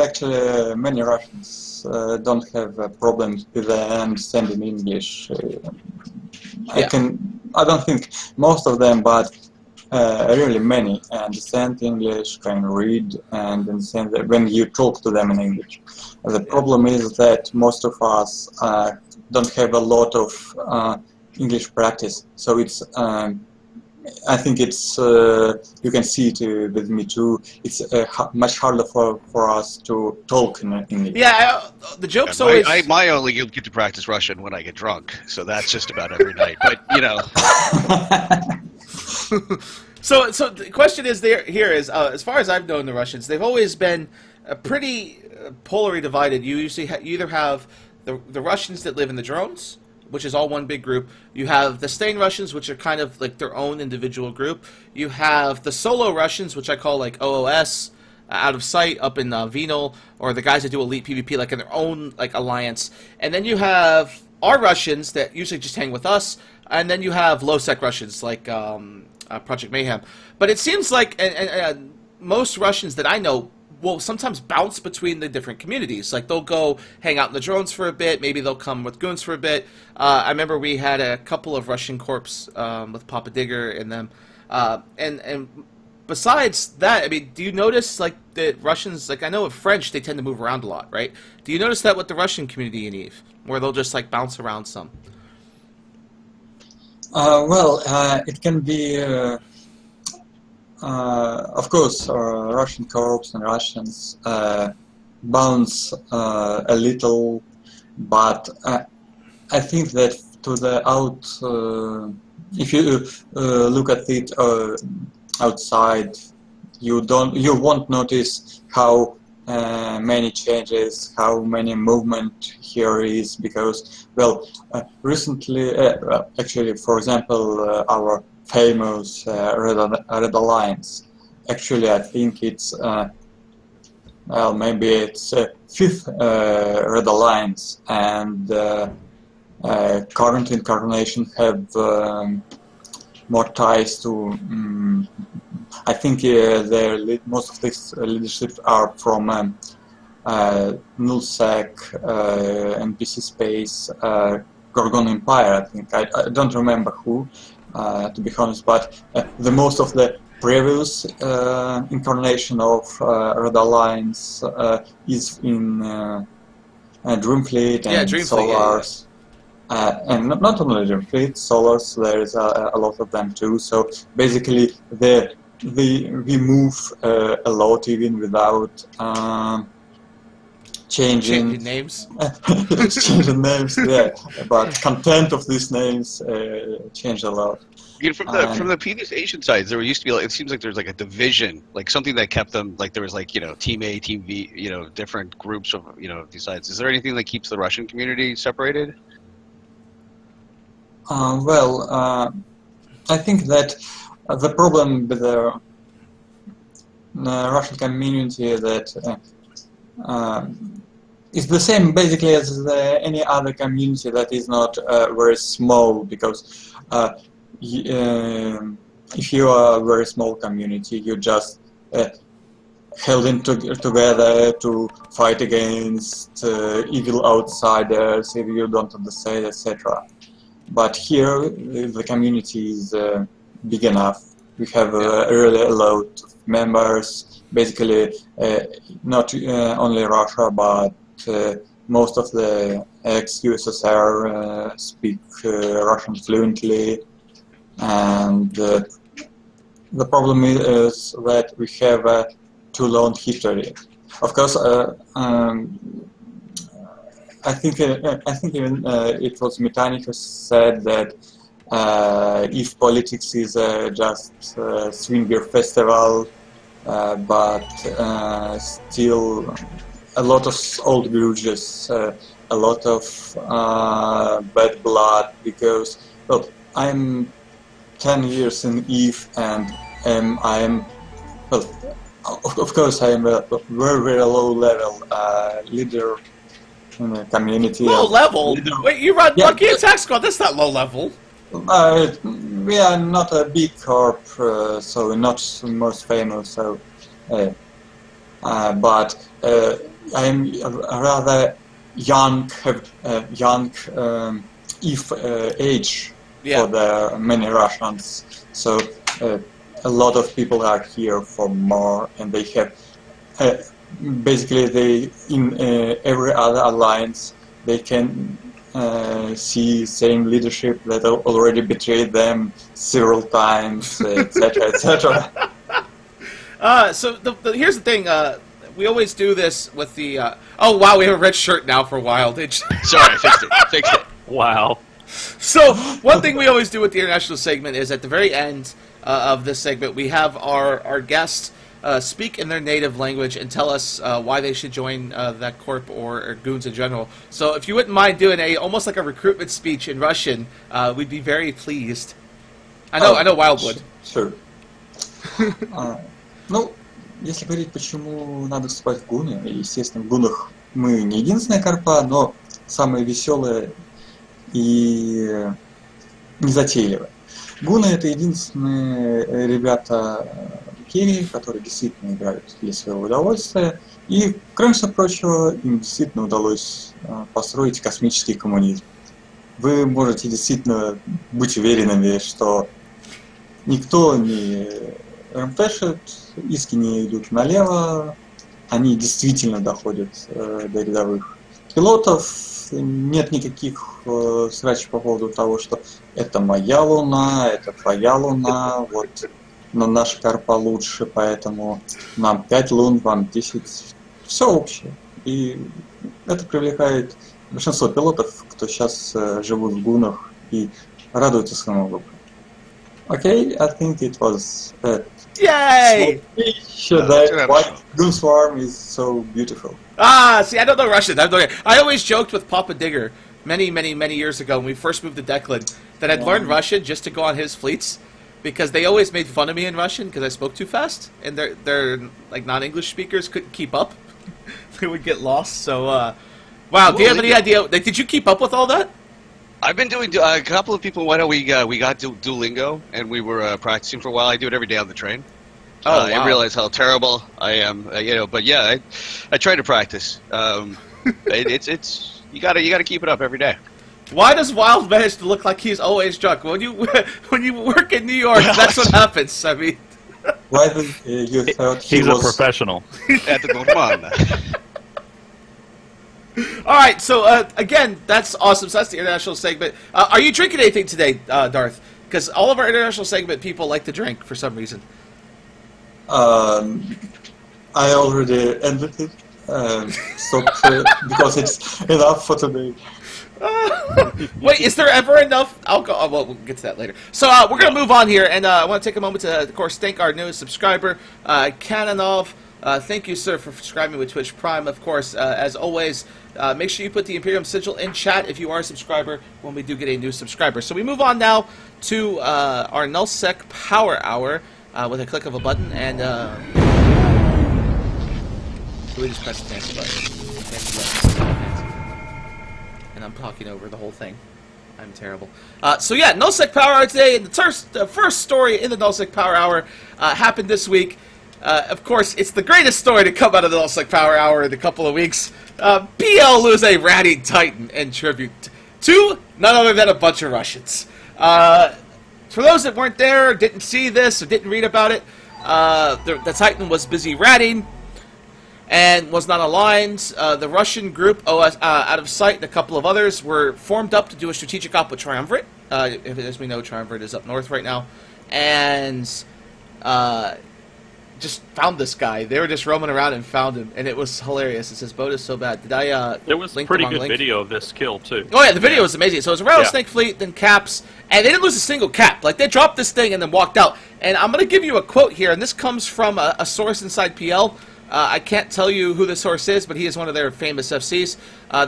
[SPEAKER 6] Actually, many Russians don't have problems with understanding English. I don't think most of them, but really many understand English, can read, and understand that when you talk to them in English. The problem is that most of us don't have a lot of English practice, so it's I think it's you can see it with me too. It's much harder for us to talk in English.
[SPEAKER 2] Yeah, the joke's always.
[SPEAKER 5] I only get to practice Russian when I get drunk, so that's just about every night. But you know.
[SPEAKER 2] So the question is here is as far as I've known the Russians, they've always been pretty polarly divided. You usually you either have the Russians that live in the drones, which is all one big group. You have the Stain Russians, which are kind of like their own individual group. You have the solo Russians, which I call like OOS, Out of Sight, up in Venal, or the guys that do elite PvP, like in their own like alliance. And then you have our Russians that usually just hang with us, and then you have low-sec Russians like Project Mayhem. But it seems like most Russians that I know will sometimes bounce between the different communities. Like they'll go hang out in the drones for a bit, maybe they'll come with Goons for a bit. I remember we had a couple of Russian corps with Papa Digger in them. And besides that, I mean, do you notice like the Russians, like I know with French, they tend to move around a lot, right? Do you notice that with the Russian community in EVE, where they'll just like bounce around some?
[SPEAKER 6] It can be, of course, Russian corps and Russians bounce a little, but I think that to the if you look at it outside, you won't notice how many changes, how many movement here is, because, well, recently, actually, for example, our famous Red Alliance, actually, I think it's, well, maybe it's fifth Red Alliance, and current incarnation have more ties to I think most of these leaderships are from Nullsec, NPC Space, Gorgon Empire. I think I don't remember who, to be honest, but the most of the previous incarnation of Red Alliance is in Dreamfleet and Solars. And not only Dreamfleet, Solars, there's a lot of them too. So basically, we move a lot even without changing
[SPEAKER 2] names.
[SPEAKER 6] Changing names, yeah. But content of these names change a lot.
[SPEAKER 5] You know, from the previous Asian sides, there used to be like, it seems like there's like a division, like something that kept them, like there was like, you know, Team A, Team B, you know, different groups of, you know, these sides. Is there anything that keeps the Russian community separated?
[SPEAKER 6] I think that the problem with the Russian community that is the same basically as any other community that is not very small, because if you are a very small community, you just held in together to fight against evil outsiders if you don't understand, etc. But here, the community is big enough. We have really a lot of members, basically not only Russia, but most of the ex-USSR speak Russian fluently. And the problem is that we have a too long history. Of course, I think even it was Mitani who said that if politics is just a swinger festival, but still a lot of old grudges, a lot of bad blood, because, well, I'm 10 years in EVE, and well, of course I am a very, very low level leader in the community.
[SPEAKER 2] Low level? Wait, you run Lucky Attack Squad, that's not low level.
[SPEAKER 6] We are not a big corp, so not the most famous, so but I'm a rather young EVE age for the many Russians, so a lot of people are here for more, and they have basically in every other alliance they can see same leadership that already betrayed them several times, etc., etc.
[SPEAKER 2] So here's the thing. We always do this with the. Oh wow, we have a red shirt now for Wild.
[SPEAKER 5] Sorry, fixed it.
[SPEAKER 4] Wow.
[SPEAKER 2] So one thing we always do with the international segment is at the very end of this segment we have our guests speak in their native language and tell us why they should join that corp or goons in general. So if you wouldn't mind doing almost like a recruitment speech in Russian, we'd be very pleased. I know Wild would.
[SPEAKER 6] Sure. Ну, если говорить, почему надо вступать в гуны, естественно, в гунах мы не единственная корпа, но самая веселая и незатейливая. Гуны — это единственные ребята Киеве, которые действительно играют для своего удовольствия. И, кроме всего прочего, им действительно удалось построить космический коммунизм. Вы можете действительно быть уверенными, что никто не рампешит, иски не идут налево, они действительно доходят до рядовых пилотов. Нет никаких срачей по поводу того, что это моя луна, это твоя луна, вот, но наша карпа лучше, поэтому нам 5 лун, вам 10. Все общее. И это привлекает большинство пилотов, кто сейчас живут в гунах и радуются своему выбору. Okay, I think it was
[SPEAKER 2] Yay!
[SPEAKER 6] That why Goon Swarm is so beautiful.
[SPEAKER 2] See, I don't know Russian. I always joked with Papa Digger many years ago when we first moved to Declan that I'd learned Russian just to go on his fleets because they always made fun of me in Russian because I spoke too fast and they're like non-English speakers couldn't keep up. They would get lost. So, wow. Do you have any idea? Did you keep up with all that?
[SPEAKER 5] I've been doing a couple of people. Why don't we got Duolingo and we were practicing for a while. I do it every day on the train.
[SPEAKER 2] Oh, wow.
[SPEAKER 5] I realize how terrible I am. But yeah, I try to practice. It's you gotta keep it up every day.
[SPEAKER 2] Why does Wild manage to look like he's always drunk? When you work in New York, that's what happens. I mean,
[SPEAKER 6] Why did you thought he
[SPEAKER 4] He's
[SPEAKER 6] was...
[SPEAKER 4] a professional.
[SPEAKER 5] Come on.
[SPEAKER 2] all right. So again, that's awesome. So that's the international segment. Are you drinking anything today, Darth? Because all of our international segment people like to drink for some reason.
[SPEAKER 6] I already ended it. Because it's enough for today.
[SPEAKER 2] Wait, is there ever enough alcohol? Oh, well, we'll get to that later. So we're going to move on here, and I want to take a moment to, of course, thank our newest subscriber, Kanonov. Thank you, sir, for subscribing with Twitch Prime. Of course, as always, make sure you put the Imperium Sigil in chat if you are a subscriber when we do get a new subscriber. So we move on now to our NullSec Power Hour with a click of a button, and so we just press the fancy button. And I'm talking over the whole thing. I'm terrible. So yeah, NullSec Power Hour today, and the first story in the NullSec Power Hour happened this week. Of course, it's the greatest story to come out of the NullSec Power Hour in a couple of weeks. PL lose a ratty Titan in tribute to none other than a bunch of Russians. For those that weren't there, didn't see this, or didn't read about it, the Titan was busy ratting and was not aligned. The Russian group, Out of Sight, and a couple of others were formed up to do a strategic op with Triumvirate. As we know, Triumvirate is up north right now. And just found this guy. They were just roaming around and found him, and it was hilarious. It says, boat is so bad. Did I
[SPEAKER 4] There was
[SPEAKER 2] link
[SPEAKER 4] pretty
[SPEAKER 2] the wrong
[SPEAKER 4] good
[SPEAKER 2] link?
[SPEAKER 4] video of this kill, too.
[SPEAKER 2] Oh yeah, the video was amazing. So it was a Rattlesnake fleet, then Caps, and they didn't lose a single Cap. Like, they dropped this thing and then walked out. And I'm going to give you a quote here, and this comes from a source inside PL. I can't tell you who the source is, but he is one of their famous FCs.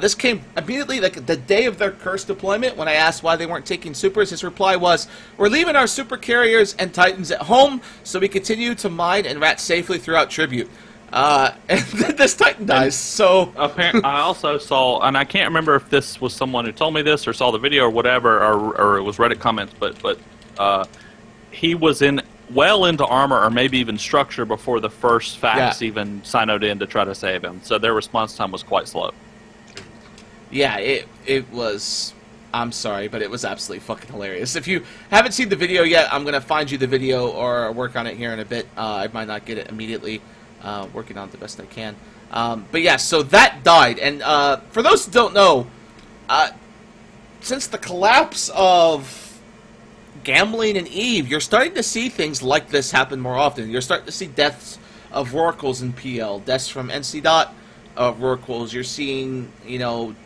[SPEAKER 2] This came immediately, like the day of their curse deployment, when I asked why they weren't taking supers. His reply was, "We're leaving our super carriers and Titans at home, so we continue to mine and rat safely throughout tribute." And this Titan dies, so...
[SPEAKER 4] Apparently, I also saw, and I can't remember if this was someone who told me this or saw the video or whatever, or it was Reddit comments, but he was well into armor or maybe even structure before the first fax even signed in to try to save him. So their response time was quite slow.
[SPEAKER 2] Yeah, it was... I'm sorry, but it was absolutely fucking hilarious. If you haven't seen the video yet, I'm going to find you the video or work on it here in a bit. I might not get it immediately. Working on it the best I can. But yeah, so that died. And for those who don't know, since the collapse of Gambling and Eve, you're starting to see things like this happen more often. You're starting to see deaths of Rorquals in PL, deaths from NC Dot of Rorquals. You're seeing,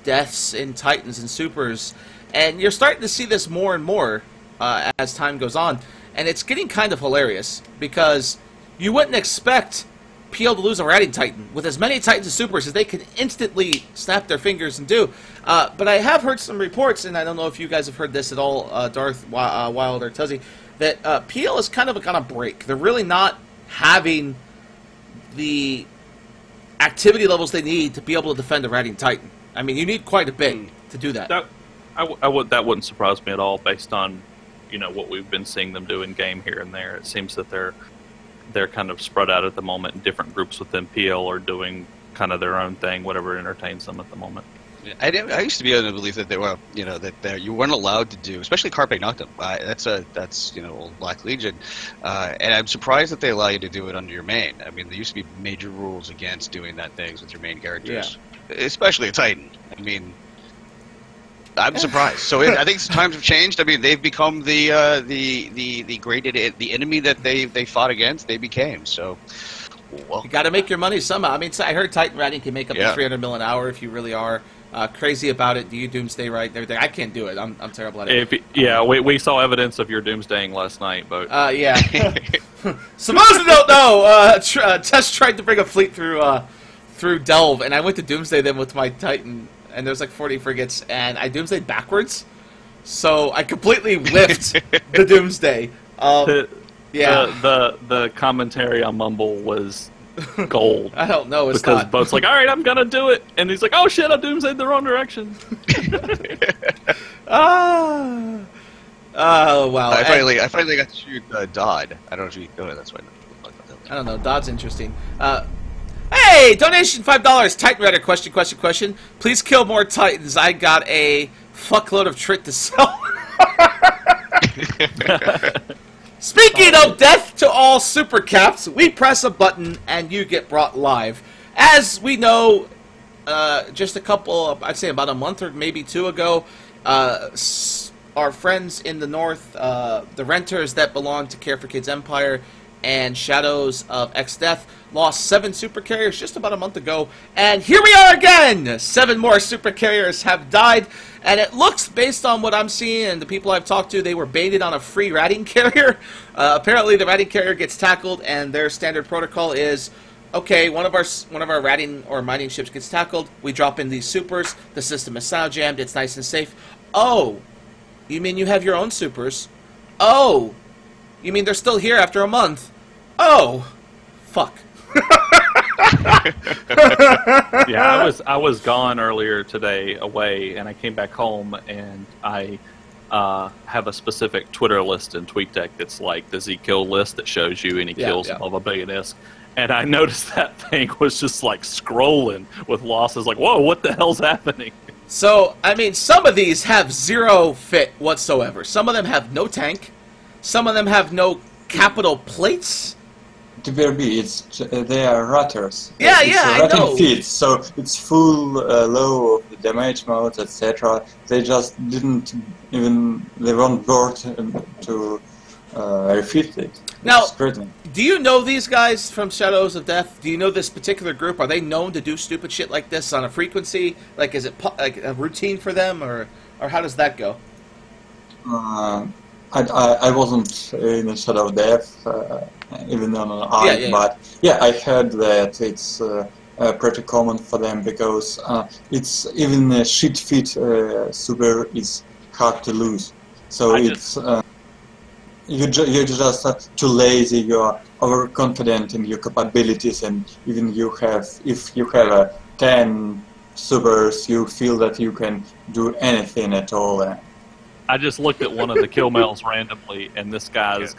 [SPEAKER 2] deaths in Titans and Supers. And you're starting to see this more and more as time goes on. And it's getting kind of hilarious because you wouldn't expect PL to lose a ratting Titan with as many Titans and Supers as they could instantly snap their fingers and do. But I have heard some reports, and I don't know if you guys have heard this at all, Darth, Wild, or Tuzzy, that PL is kind of on a break. They're really not having the activity levels they need to be able to defend a ratting Titan. I mean, you need quite a bit to do that.
[SPEAKER 4] That wouldn't surprise me at all based on, what we've been seeing them do in game here and there. It seems that they're kind of spread out at the moment, and different groups within PL are doing kind of their own thing, whatever entertains them at the moment.
[SPEAKER 5] I used to be able to believe that they were, that you weren't allowed to do, especially Carpe Noctem. That's old Black Legion, and I'm surprised that they allow you to do it under your main. I mean, there used to be major rules against doing that things with your main characters, especially a Titan. I mean, I'm surprised. So I think times have changed. I mean, they've become the enemy that they fought against. They became so. Well,
[SPEAKER 2] you got to make your money somehow. I mean, I heard Titan ratting can make up to 300 mil an hour if you really are crazy about it. Do you Doomsday right and everything? I can't do it. I'm terrible at it.
[SPEAKER 4] We saw evidence of your Doomsdaying last night, but
[SPEAKER 2] yeah. So most of don't know, Tess tried to bring a fleet through Delve, and I went to Doomsday them with my Titan. And there's like 40 frigates, and I Doomsday backwards, so I completely whiffed the Doomsday.
[SPEAKER 4] The commentary on Mumble was gold.
[SPEAKER 2] I don't know, it's
[SPEAKER 4] because Boat's like, all right, I'm gonna do it, and he's like, oh shit, I Doomsdayed the wrong direction.
[SPEAKER 2] Oh wow!
[SPEAKER 5] I finally got to shoot Dodd. I don't know if you know that's why.
[SPEAKER 2] I don't know. Dodd's interesting. Hey, donation $5. Titan Rider question. Please kill more Titans. I got a fuckload of Trit to sell. Speaking of death to all super caps, we press a button and you get brought live. As we know, just a couple, I'd say about a month or maybe two ago, our friends in the north, the renters that belong to Care for Kids Empire and Shadows of X-Death, lost 7 super carriers just about a month ago, and here we are again! 7 more super carriers have died, and it looks, based on what I'm seeing and the people I've talked to, they were baited on a free ratting carrier. Apparently the ratting carrier gets tackled, and their standard protocol is, okay, one of our ratting or mining ships gets tackled, we drop in these supers, the system is sound jammed, it's nice and safe. Oh, you mean you have your own supers? Oh, you mean they're still here after a month? Oh, fuck.
[SPEAKER 4] Yeah, I was gone earlier today away, and I came back home, and I have a specific Twitter list in TweetDeck that's like the Z-Kill list that shows you any kills above 1 billion ISK. And I noticed that thing was just like scrolling with losses, like, whoa, what the hell's happening?
[SPEAKER 2] So, I mean, some of these have 0 fit whatsoever. Some of them have no tank. Some of them have no capital plates.
[SPEAKER 6] They are rutters.
[SPEAKER 2] Yeah,
[SPEAKER 6] it's
[SPEAKER 2] I know.
[SPEAKER 6] Rutting feeds, so it's full low of the damage modes, etc. They just didn't even, they weren't bored to refit it.
[SPEAKER 2] Now, do you know these guys from Shadows of Death? Do you know this particular group? Are they known to do stupid shit like this on a frequency? Like, is it like a routine for them, or how does that go?
[SPEAKER 6] I wasn't in the Shadow of Death, even on an arc, but yeah, I heard that it's pretty common for them because it's even a shit fit super is hard to lose. So you're just too lazy, you're overconfident in your capabilities, and even if you have 10 supers, you feel that you can do anything at all.
[SPEAKER 4] I just looked at one of the kill mails randomly, and this guy's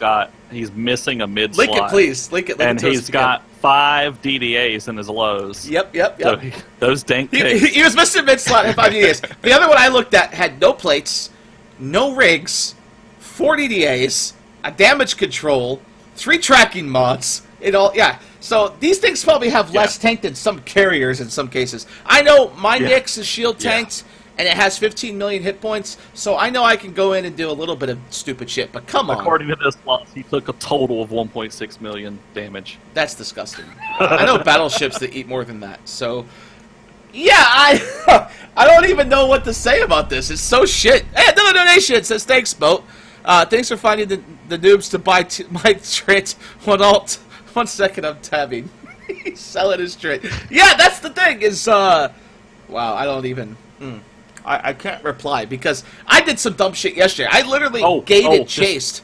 [SPEAKER 4] he's missing a mid
[SPEAKER 2] slot.
[SPEAKER 4] Link it,
[SPEAKER 2] please. Link it.
[SPEAKER 4] And he's got 5 DDAs in his lows.
[SPEAKER 2] Yep.
[SPEAKER 4] So those dank
[SPEAKER 2] he was missing mid slot and 5 DDAs. The other one I looked at had no plates, no rigs, 4 DDAs, a damage control, 3 tracking mods. So these things probably have less tank than some carriers in some cases. I know my Nyx is shield tanked, and it has 15 million hit points, so I know I can go in and do a little bit of stupid shit, but come on.
[SPEAKER 4] According to this loss, he took a total of 1.6 million damage.
[SPEAKER 2] That's disgusting. I know battleships that eat more than that, so... Yeah, I don't even know what to say about this. It's so shit. Hey, another donation! It says, thanks, Boat. Thanks for finding the noobs to buy my Trit. 1 second, I'm tabbing. He's selling his Trit. Yeah, that's the thing, is, wow, I don't even... I can't reply because I did some dumb shit yesterday. I literally gated chased.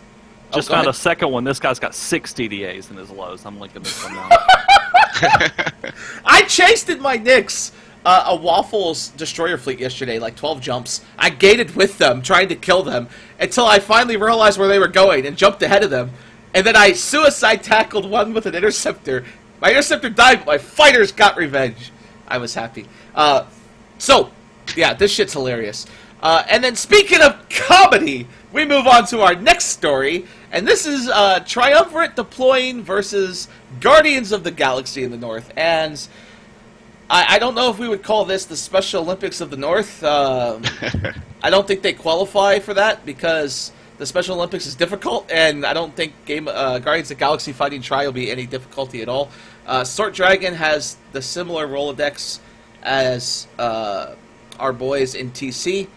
[SPEAKER 4] Just found a second one. This guy's got 6 DDAs in his lows. I'm linking this one now.
[SPEAKER 2] I chased in my Nyx a Waffles destroyer fleet yesterday, like 12 jumps. I gated with them, trying to kill them, until I finally realized where they were going and jumped ahead of them. And then I suicide tackled one with an interceptor. My interceptor died, but my fighters got revenge. I was happy. Yeah, this shit's hilarious. And then speaking of comedy, we move on to our next story. And this is Triumvirate deploying versus Guardians of the Galaxy in the North. And I don't know if we would call this the Special Olympics of the North. I don't think they qualify for that because the Special Olympics is difficult. And I don't think Guardians of the Galaxy fighting Tri will be any difficulty at all. Sword Dragon has the similar Rolodex as... our boys in TC.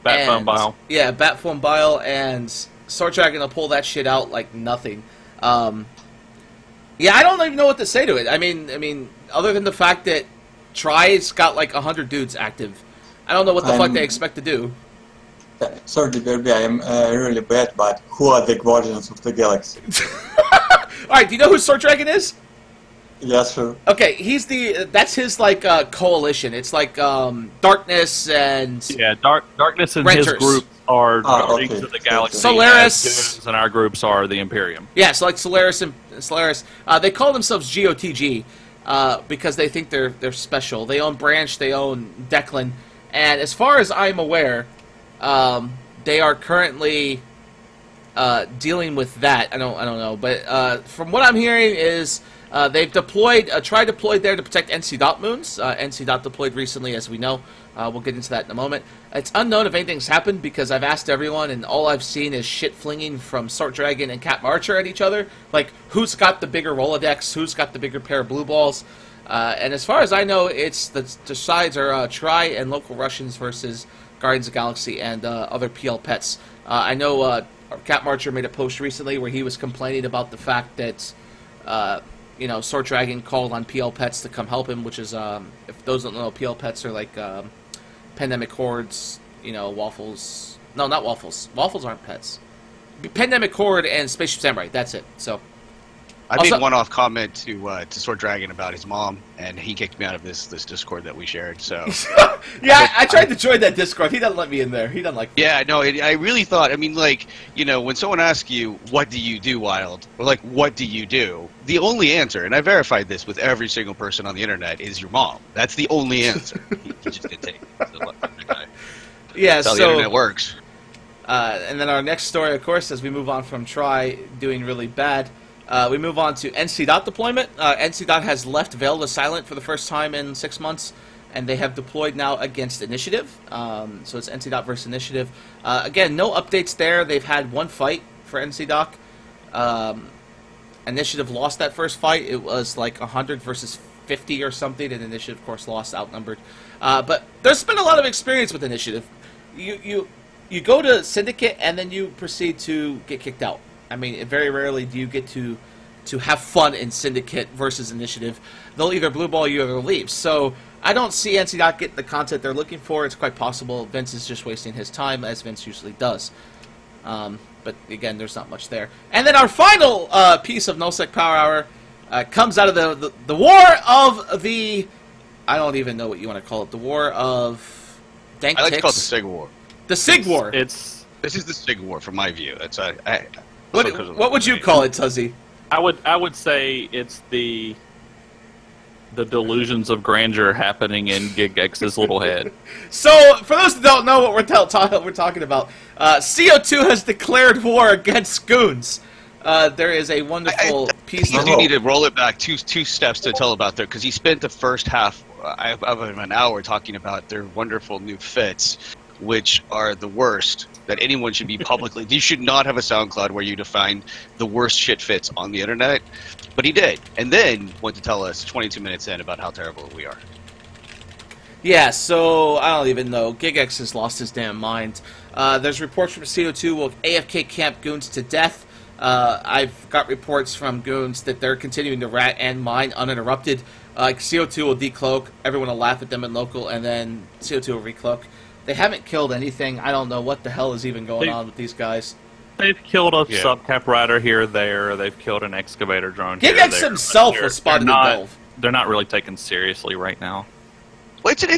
[SPEAKER 4] Batphone Bile.
[SPEAKER 2] Yeah, Batphone Bile, and Sword Dragon will pull that shit out like nothing. Yeah, I don't even know what to say to it. I mean, other than the fact that Tri's got like 100 dudes active. I don't know what the fuck they expect to do.
[SPEAKER 6] Sorry, Derby, I am really bad, but who are the Guardians of the Galaxy?
[SPEAKER 2] Alright, do you know who Sword Dragon is?
[SPEAKER 6] Yeah, sure.
[SPEAKER 2] Okay, that's his, like, coalition. It's like, Darkness and...
[SPEAKER 4] Yeah, Darkness and
[SPEAKER 2] Renters.
[SPEAKER 4] his group are
[SPEAKER 6] okay.
[SPEAKER 4] Leagues of the Galaxy,
[SPEAKER 2] Solaris.
[SPEAKER 4] as Goons, and our groups are the Imperium.
[SPEAKER 2] Yeah, so like Solaris and Solaris, they call themselves GOTG because they think they're special. They own Branch, they own Declan, and as far as I'm aware, they are currently dealing with that. I don't know, but from what I'm hearing is they've deployed, tri-deployed there to protect NC Dot moons. NC Dot deployed recently, as we know. We'll get into that in a moment. It's unknown if anything's happened because I've asked everyone, and all I've seen is shit flinging from Sword Dragon and Cat Marcher at each other. Like, who's got the bigger Rolodex? Who's got the bigger pair of blue balls? And as far as I know, it's the sides are Tri and local Russians versus Guardians of the Galaxy and other PL pets. I know Cat Marcher made a post recently where he was complaining about the fact that you know, Sword Dragon called on PL Pets to come help him, which is, if those don't know, PL Pets are like Pandemic Hordes, you know, Waffles. No, not Waffles. Waffles aren't pets. Pandemic Horde and Spaceship Samurai. That's it. So
[SPEAKER 5] I made one off comment to Sword Dragon about his mom, and he kicked me out of this Discord that we shared. So
[SPEAKER 2] yeah, I tried to join that Discord. He doesn't let me in there. He doesn't like.
[SPEAKER 5] Yeah, no, I really thought. I mean, like, you know, when someone asks you, "What do you do, Wild?" or like, "What do you do?" the only answer, and I verified this with every single person on the internet, is your mom. That's the only answer. he just didn't take it. So,
[SPEAKER 2] yeah,
[SPEAKER 5] that's how
[SPEAKER 2] so
[SPEAKER 5] the internet works.
[SPEAKER 2] And then our next story, of course, as we move on from Tri doing really bad. We move on to NC Dot deployment. NC Dot has left Veil to Silent for the first time in 6 months, and they have deployed now against Initiative. So it's NC Dot versus Initiative. Again, no updates there. They've had one fight for NC Dot. Initiative lost that first fight. It was like 100 versus 50 or something, and Initiative, of course, lost outnumbered. But there's been a lot of experience with Initiative. You go to Syndicate, and then you proceed to get kicked out. I mean, very rarely do you get to have fun in Syndicate versus Initiative. They'll either blue ball you or leave. So I don't see NC Dot getting the content they're looking for. It's quite possible Vince is just wasting his time, as Vince usually does. But again, there's not much there. And then our final piece of NullSec Power Hour comes out of the war of the... I don't even know what you want to call it. The war of... Dank
[SPEAKER 5] I like
[SPEAKER 2] Ticks.
[SPEAKER 5] to call it the Sig War.
[SPEAKER 2] The Sig War.
[SPEAKER 5] This is the Sig War from my view. That's
[SPEAKER 2] What would you call it, Tuzzy?
[SPEAKER 4] I would say it's the delusions of grandeur happening in Gig X's little head.
[SPEAKER 2] So, for those that don't know what we're talking about, CO2 has declared war against Goons. There is a wonderful piece.
[SPEAKER 5] You do need to roll it back two steps to tell about there, because he spent the first half of an hour talking about their wonderful new fits, which are the worst that anyone should be publicly. You should not have a SoundCloud where you define the worst shit fits on the internet, but he did, and then went to tell us 22 minutes in about how terrible we are.
[SPEAKER 2] Yeah, so I don't even know. GigX has lost his damn mind. There's reports from CO2 will AFK camp Goons to death. I've got reports from Goons that they're continuing to rat and mine uninterrupted. CO2 will decloak, everyone will laugh at them in local, and then CO2 will recloak. They haven't killed anything. I don't know what the hell is even going on with these guys.
[SPEAKER 4] They've killed a subcap rider here or there. They've killed an excavator drone here or
[SPEAKER 2] GigX
[SPEAKER 4] there.
[SPEAKER 2] himself was spotted in Delve.
[SPEAKER 4] They're not really taken seriously right now.
[SPEAKER 5] Well, it's an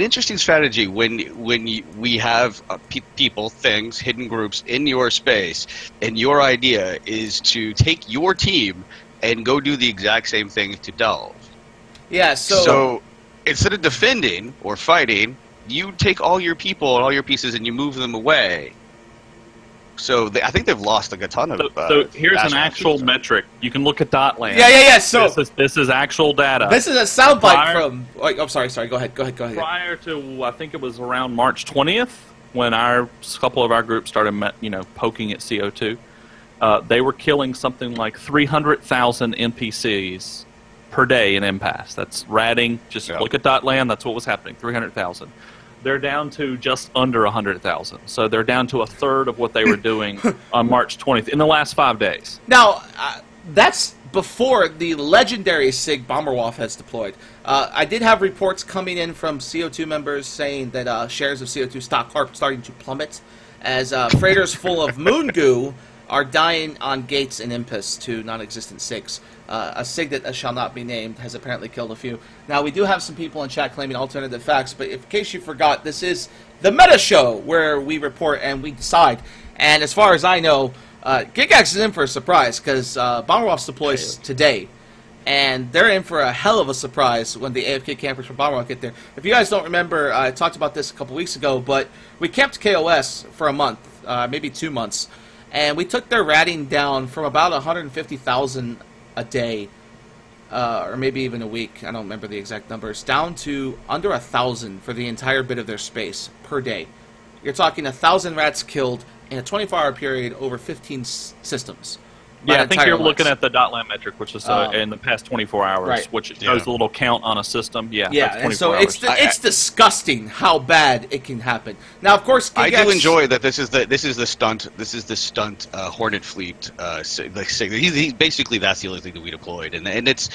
[SPEAKER 5] interesting strategy when we have people, things, hidden groups in your space, and your idea is to take your team and go do the exact same thing to Delve.
[SPEAKER 2] Yeah,
[SPEAKER 5] so instead of defending or fighting, you take all your people and all your pieces and you move them away. So I think they've lost a ton of.
[SPEAKER 4] So here's an actual metric. You can look at Dotland.
[SPEAKER 2] Yeah. So
[SPEAKER 4] this is actual data.
[SPEAKER 2] This is a soundbite from. Oh, sorry. Go ahead.
[SPEAKER 4] Prior to, I think it was around March 20th, when a couple of our groups started, poking at CO2. They were killing something like 300,000 NPCs per day in Impasse. That's ratting. Just look at Dotland. That's what was happening. 300,000. They're down to just under 100,000. So they're down to a third of what they were doing on March 20th in the last 5 days.
[SPEAKER 2] Now, that's before the legendary SIG Bomberwolf has deployed. I did have reports coming in from CO2 members saying that shares of CO2 stock are starting to plummet as freighters full of moon goo are dying on gates and Impasse to non-existent SIGs. A Signet that shall not be named has apparently killed a few. Now, we do have some people in chat claiming alternative facts, but in case you forgot, this is the Meta Show, where we report and we decide. And as far as I know, Gigax is in for a surprise, because Bomberwolf deploys today. And they're in for a hell of a surprise when the AFK campers from Bomberwolf get there. If you guys don't remember, I talked about this a couple weeks ago, but we camped KOS for a month, maybe 2 months. And we took their ratting down from about 150,000 a day, or maybe even a week, I don't remember the exact numbers, down to under 1,000 for the entire bit of their space per day. You're talking 1,000 rats killed in a 24-hour period over 15 systems.
[SPEAKER 4] Yeah, I think you're looking at the .lam metric, which is in the past 24 hours,
[SPEAKER 2] right.
[SPEAKER 4] which shows a little count on a system. Yeah,
[SPEAKER 2] yeah,
[SPEAKER 4] that's 24
[SPEAKER 2] and so
[SPEAKER 4] hours.
[SPEAKER 2] it's disgusting how bad it can happen. Now, of course,
[SPEAKER 5] I do enjoy that this is the stunt Hornet fleet. He's basically that's the only thing that we deployed, and it's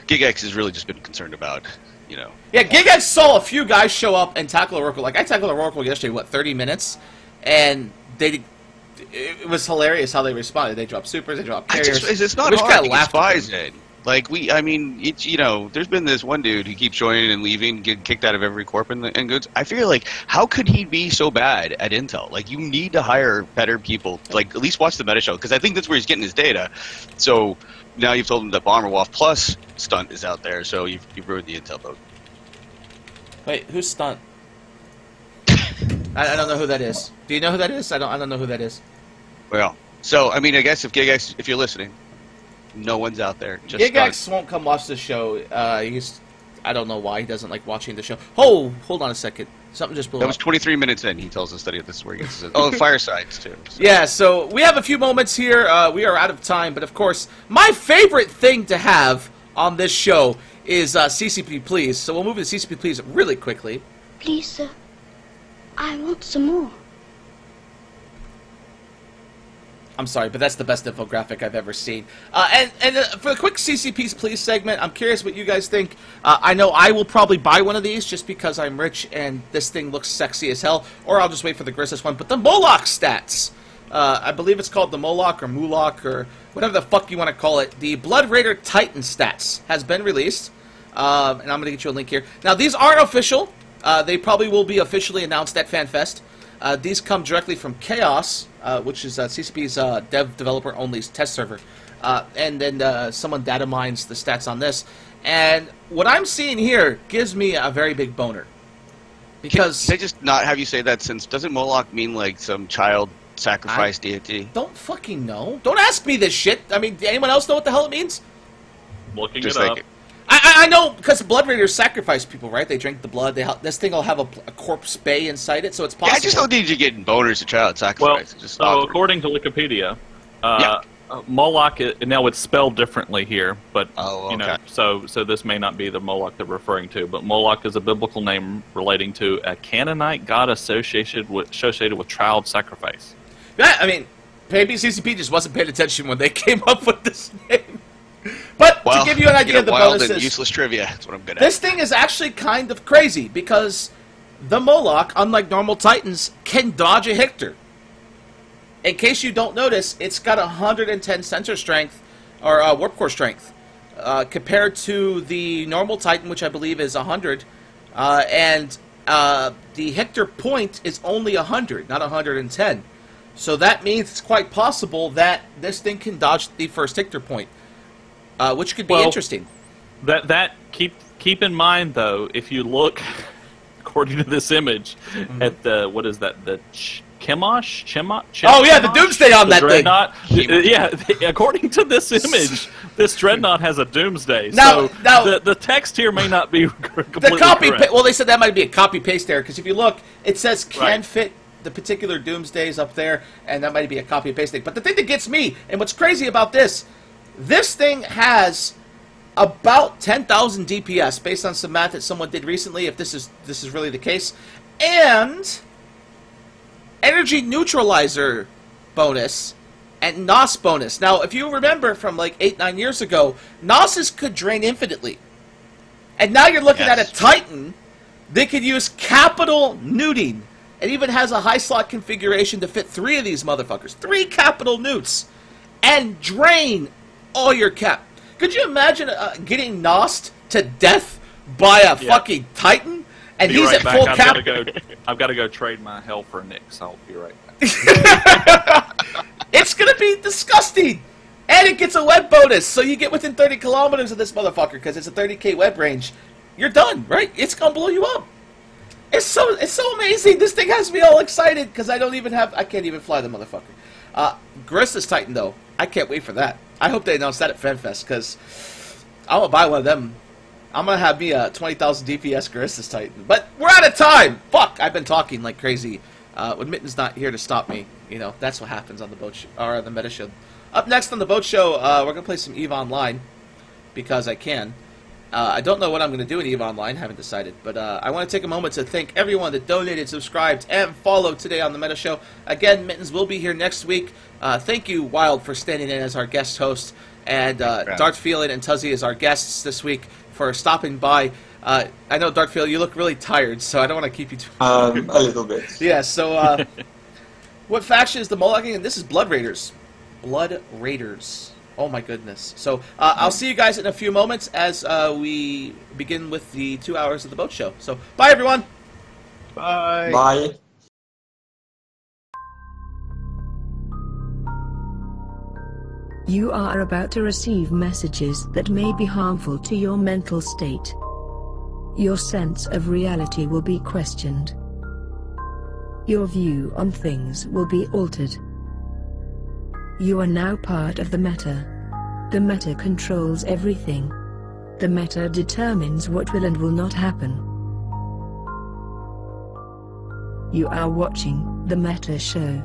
[SPEAKER 5] Gigax has really just been concerned about. You know.
[SPEAKER 2] Yeah, Gigax saw a few guys show up and tackle Oracle. Like I tackled Oracle yesterday, what, 30 minutes, and it was hilarious how they responded. They dropped supers, they dropped carriers.
[SPEAKER 5] It's not hard to despise it. Like, I mean, it's, you know, there's been this one dude who keeps joining and leaving, getting kicked out of every corp and goods. I feel like, how could he be so bad at Intel? Like, you need to hire better people. Like, at least watch the Meta Show, because I think that's where he's getting his data. So, now you've told him that Bomberwolf plus Stunt is out there, so you've ruined the Intel boat.
[SPEAKER 2] Wait, who's Stunt? I don't know who that is. Do you know who that is? I don't know who that is.
[SPEAKER 5] Well, so, I mean, I guess if Gigax, if you're listening, no one's out there. Just
[SPEAKER 2] Gigax won't come watch the show. I don't know why he doesn't like watching the show. Oh, hold on a second. Something just blew up.
[SPEAKER 5] That was 23 minutes in. He tells us that this is where he gets his... Oh, Firesides, too. So.
[SPEAKER 2] Yeah, so we have a few moments here. We are out of time, but of course, my favorite thing to have on this show is CCP Please. So we'll move to CCP Please really quickly.
[SPEAKER 7] Please, sir. I want some more.
[SPEAKER 2] I'm sorry, but that's the best infographic I've ever seen. And for the quick CCPs Please segment, I'm curious what you guys think. I know I will probably buy one of these just because I'm rich and this thing looks sexy as hell, or I'll just wait for the Grissus one. But the Moloch stats, I believe it's called the Moloch or Mulok or whatever the fuck you want to call it. The Blood Raider Titan stats has been released, and I'm going to get you a link here. Now, these aren't official. They probably will be officially announced at FanFest. These come directly from Chaos, which is CCP's developer only test server. And then someone data mines the stats on this. And what I'm seeing here gives me a very big boner. Because...
[SPEAKER 5] Can I just not have you say that, since doesn't Moloch mean like some child sacrifice deity?
[SPEAKER 2] Don't fucking know. Don't ask me this shit. I mean, anyone else know what the hell it means?
[SPEAKER 4] Looking
[SPEAKER 5] just
[SPEAKER 4] it up.
[SPEAKER 2] I know, because Blood Raiders sacrifice people, right? They drink the blood. This thing will have a corpse bay inside it, so it's possible.
[SPEAKER 5] Yeah, I just don't need you getting boners to child sacrifice.
[SPEAKER 4] Well,
[SPEAKER 5] just
[SPEAKER 4] so according to Wikipedia, Moloch, now it's spelled differently here, but you know, so this may not be the Moloch they're referring to, but Moloch is a biblical name relating to a Canaanite god associated with child sacrifice.
[SPEAKER 2] Yeah, I mean, maybe CCP just wasn't paying attention when they came up with this name. But to give you an idea of the bonuses,
[SPEAKER 5] and useless trivia. That's what I'm good at.
[SPEAKER 2] This thing is actually kind of crazy because the Moloch, unlike normal Titans, can dodge a Hictor. In case you don't notice, it's got 110 sensor strength or warp core strength compared to the normal Titan, which I believe is 100, and the Hictor point is only 100, not 110. So that means it's quite possible that this thing can dodge the first Hictor point. Which could be interesting.
[SPEAKER 4] Keep in mind though, if you look according to this image at the what is that, the Chemosh?
[SPEAKER 2] Oh yeah, the Doomsday on that
[SPEAKER 4] Dreadnought. Yeah, according to this image, this Dreadnought has a Doomsday.
[SPEAKER 2] Now
[SPEAKER 4] the text here may not be completely correct.
[SPEAKER 2] Well, they said that might be a copy paste error because if you look, it says can fit the particular Doomsdays up there, and that might be a copy and paste thing. But the thing that gets me, and what's crazy about this thing has about 10,000 DPS based on some math that someone did recently, if this is really the case, and energy neutralizer bonus and NOS bonus. Now, if you remember from like 8-9 years ago, NOSes could drain infinitely. And now you're looking at a Titan that could use capital neuting. It even has a high slot configuration to fit 3 of these motherfuckers. 3 capital neuts. And drain all your cap. Could you imagine getting nosed to death by a fucking Titan? And
[SPEAKER 4] Be
[SPEAKER 2] he's
[SPEAKER 4] right
[SPEAKER 2] at
[SPEAKER 4] back.
[SPEAKER 2] full
[SPEAKER 4] I've
[SPEAKER 2] cap.
[SPEAKER 4] I've got to go trade my hell for a Nyx. I'll be right back.
[SPEAKER 2] It's gonna be disgusting, and it gets a web bonus, so you get within 30 kilometers of this motherfucker because it's a 30k web range. You're done, right? It's gonna blow you up. It's so amazing. This thing has me all excited because I can't even fly the motherfucker. Guristas Titan though, I can't wait for that. I hope they announce that at FanFest because I'm gonna buy one of them. I'm gonna have me a 20,000 DPS Guristas Titan. But we're out of time. Fuck! I've been talking like crazy. When Mitten's not here to stop me, you know that's what happens on the boat show or the meta show. Up next on the boat show, we're gonna play some EVE Online because I can. I don't know what I'm gonna do in EVE Online. Haven't decided. But I want to take a moment to thank everyone that donated, subscribed, and followed today on the meta show. Again, Mittens will be here next week. Thank you, Wild, for standing in as our guest host, and Darth Phelan and Tuzzy as our guests this week for stopping by. I know, Darth Phelan, you look really tired, so I don't want to keep you too
[SPEAKER 6] a little bit.
[SPEAKER 2] Yeah, so what faction is the Moloch? And this is Blood Raiders. Blood Raiders. Oh my goodness. So I'll see you guys in a few moments as we begin with the 2 hours of the boat show. So bye everyone.
[SPEAKER 5] Bye.
[SPEAKER 6] Bye.
[SPEAKER 1] You are about to receive messages that may be harmful to your mental state. Your sense of reality will be questioned. Your view on things will be altered. You are now part of the meta. The meta controls everything. The meta determines what will and will not happen. You are watching the Meta Show.